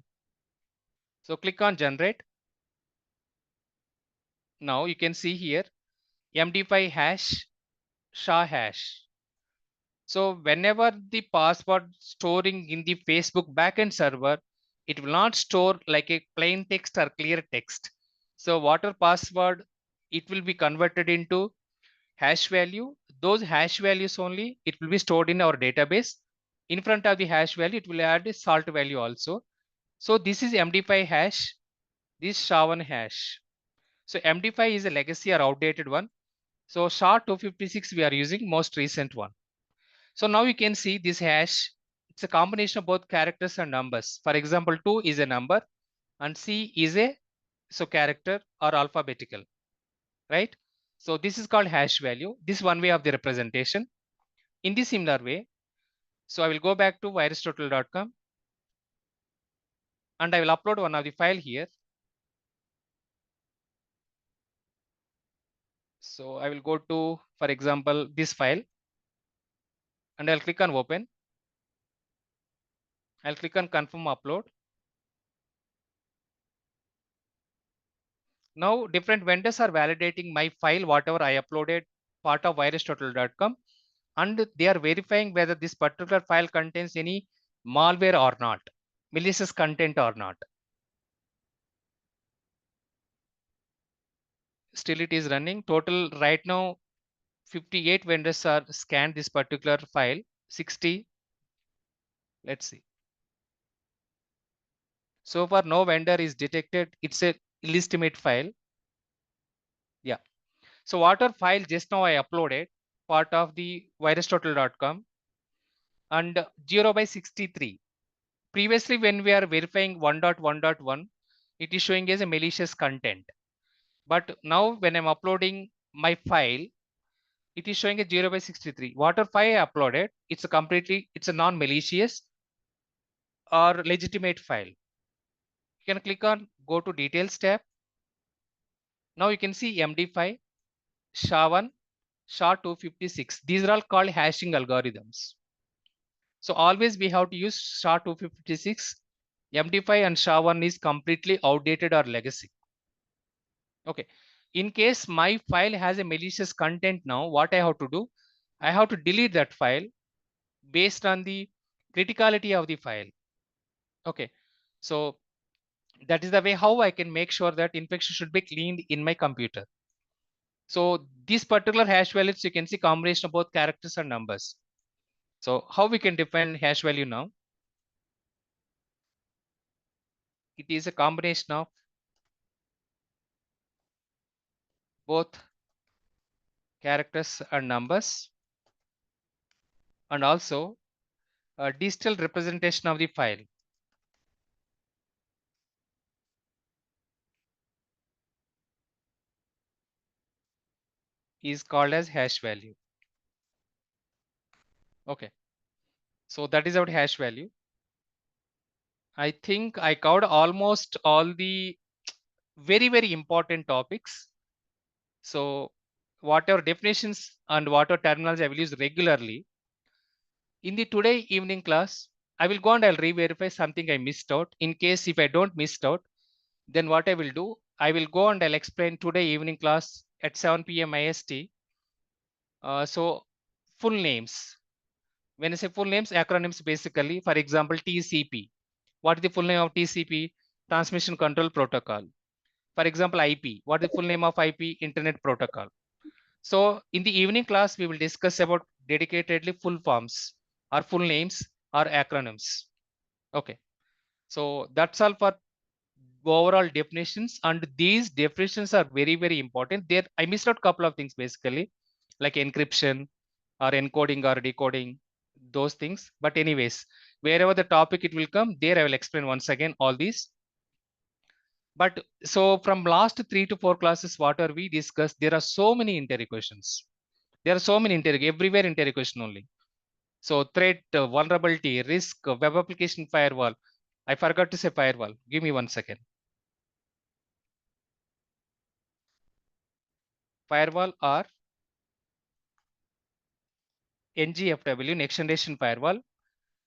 So click on generate. Now you can see here MD5 hash SHA hash. So whenever the password storing in the Facebook backend server, it will not store like a plain text or clear text. So whatever password, it will be converted into hash value. Those hash values only, it will be stored in our database. In front of the hash value, it will add a salt value also. So this is MD5 hash, this SHA1 hash. So MD5 is a legacy or outdated one. So SHA-256 we are using most recent one. So now you can see this hash, it's a combination of both characters and numbers. For example, 2 is a number and C is a character or alphabetical, right? So this is called hash value. This is one way of the representation. In the similar way, so I will go back to virustotal.com and I will upload one of the file here. So I will go to, for example, this file and I'll click on open. I'll click on confirm upload. Now different vendors are validating my file, whatever I uploaded, part of virustotal.com, and they are verifying whether this particular file contains any malware or not, malicious content or not. Still it is running. Total right now 58 vendors are scanned this particular file, 60. Let's see. So far no vendor is detected. It's a illegitimate file. Yeah. So whatever file just now I uploaded, part of the virustotal.com and 0 by 63. Previously, when we are verifying 1.1.1, it is showing as a malicious content. But now when I'm uploading my file, it is showing a 0 by 63. Whatever file I uploaded, it's a non-malicious or legitimate file. You can click on go to details tab. Now you can see MD5, SHA1, SHA-256. These are all called hashing algorithms. So always we have to use SHA-256. MD5 and SHA-1 is completely outdated or legacy. Okay. In case my file has a malicious content now, what I have to do? I have to delete that file based on the criticality of the file. Okay. So that is the way how I can make sure that infection should be cleaned in my computer. So this particular hash values, you can see combination of both characters and numbers. So how we can define hash value now? It is a combination of both characters and numbers, and also a digital representation of the file is called as hash value. Okay. So that is our hash value. I think I covered almost all the very, very important topics. So whatever definitions and whatever terminology I will use regularly. In the today evening class, I will go and I'll re-verify something I missed out. In case if I don't missed out, then what I will do, I will go and I'll explain today evening class at 7 p.m. IST. So full names. When I say full names, acronyms basically, for example, TCP. What is the full name of TCP? Transmission Control Protocol. For example, IP. What is the full name of IP? Internet Protocol. So in the evening class, we will discuss about dedicatedly full forms or full names or acronyms. Okay. So that's all for overall definitions, and these definitions are very, very important. There I missed out a couple of things basically, like encryption or encoding or decoding, those things. But anyways, wherever the topic it will come, there I will explain once again all these. But so from last 3 to 4 classes, what are we discussed? There are so many interview questions. There are so many everywhere interrogation only. So threat, vulnerability, risk, web application firewall. I forgot to say firewall. Give me 1 second. Firewall or NGFW, next generation firewall.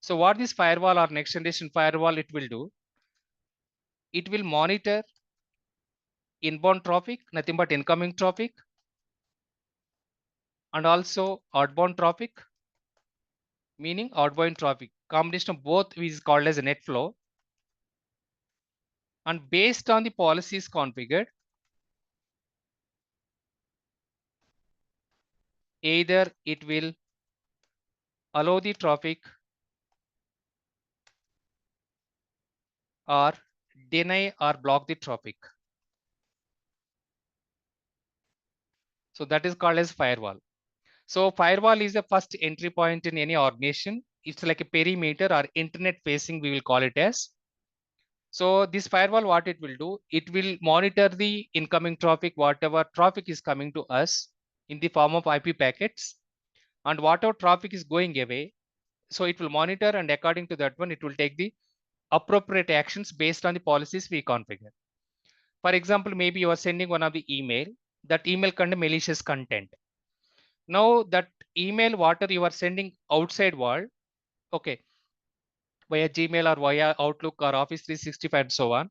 So what this firewall or next generation firewall it will do? It will monitor inbound traffic, nothing but incoming traffic, and also outbound traffic, meaning outbound traffic. Combination of both is called as a net flow. And based on the policies configured, either it will allow the traffic or deny or block the traffic. So that is called as firewall. So firewall is the first entry point in any organization. It's like a perimeter or internet facing, we will call it as. So this firewall, what it will do, it will monitor the incoming traffic, whatever traffic is coming to us in the form of IP packets, and whatever traffic is going away. So it will monitor, and according to that one, it will take the appropriate actions based on the policies we configure. For example, maybe you are sending one of the email, that email contain malicious content. Now that email, whatever you are sending outside world, okay, via Gmail or via Outlook or Office 365 and so on,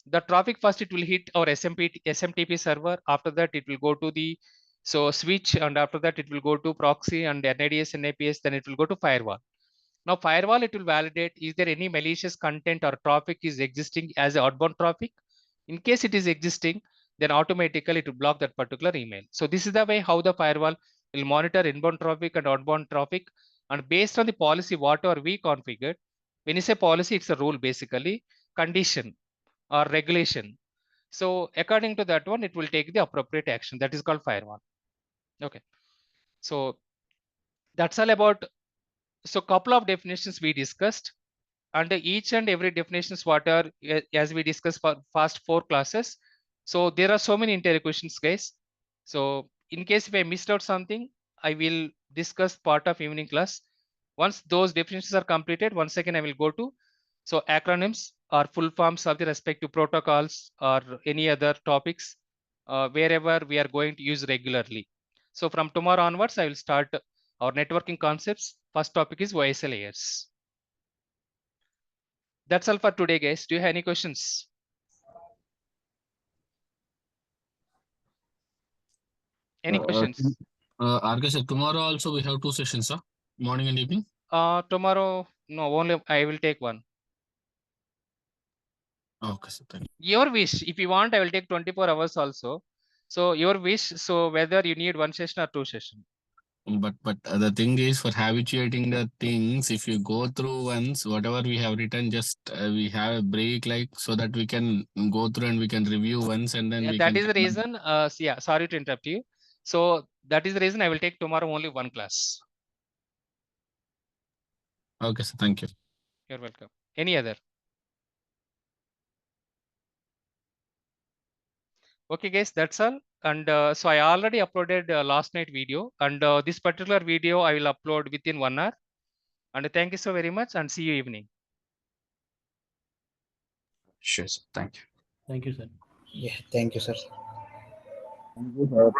the traffic first it will hit our SMTP server. After that, it will go to the switch, and after that it will go to proxy and NIDS, NAPS, then it will go to firewall. Now firewall, it will validate is there any malicious content or traffic is existing as outbound traffic. In case it is existing, then automatically it will block that particular email. So this is the way how the firewall will monitor inbound traffic and outbound traffic, and based on the policy whatever we configured. When you say policy, it's a rule, basically condition or regulation. So according to that one, it will take the appropriate action. That is called firewall. Okay. So that's all about. So couple of definitions we discussed, and each and every definitions what are as we discussed for past 4 classes. So there are so many interrogations, guys. So in case if I missed out something, I will discuss part of evening class. Once those definitions are completed, once again I will go to acronyms or full forms of the respective protocols or any other topics wherever we are going to use regularly. So from tomorrow onwards, I will start our networking concepts. First topic is OSI layers. That's all for today, guys. Do you have any questions? Any questions? RK sir, tomorrow also we have 2 sessions, sir. Morning and evening. Tomorrow, no, only I will take one. Okay, sir. Thank you. Your wish. If you want, I will take 24 hours also. So your wish. So whether you need 1 session or 2 session. But the thing is, for habituating the things, if you go through once, whatever we have written, just we have a break, like, so that we can go through and we can review once, and then we That can. is the reason. Yeah, sorry to interrupt you. So that is the reason I will take tomorrow only one class. Okay, sir. Thank you. You're welcome. Any other? Okay, guys, that's all. And so I already uploaded last night video, and this particular video I will upload within 1 hour. And thank you so very much, and see you evening. Sure, sir. Thank you. Thank you, sir. Yeah, thank you, sir. Thank you, sir.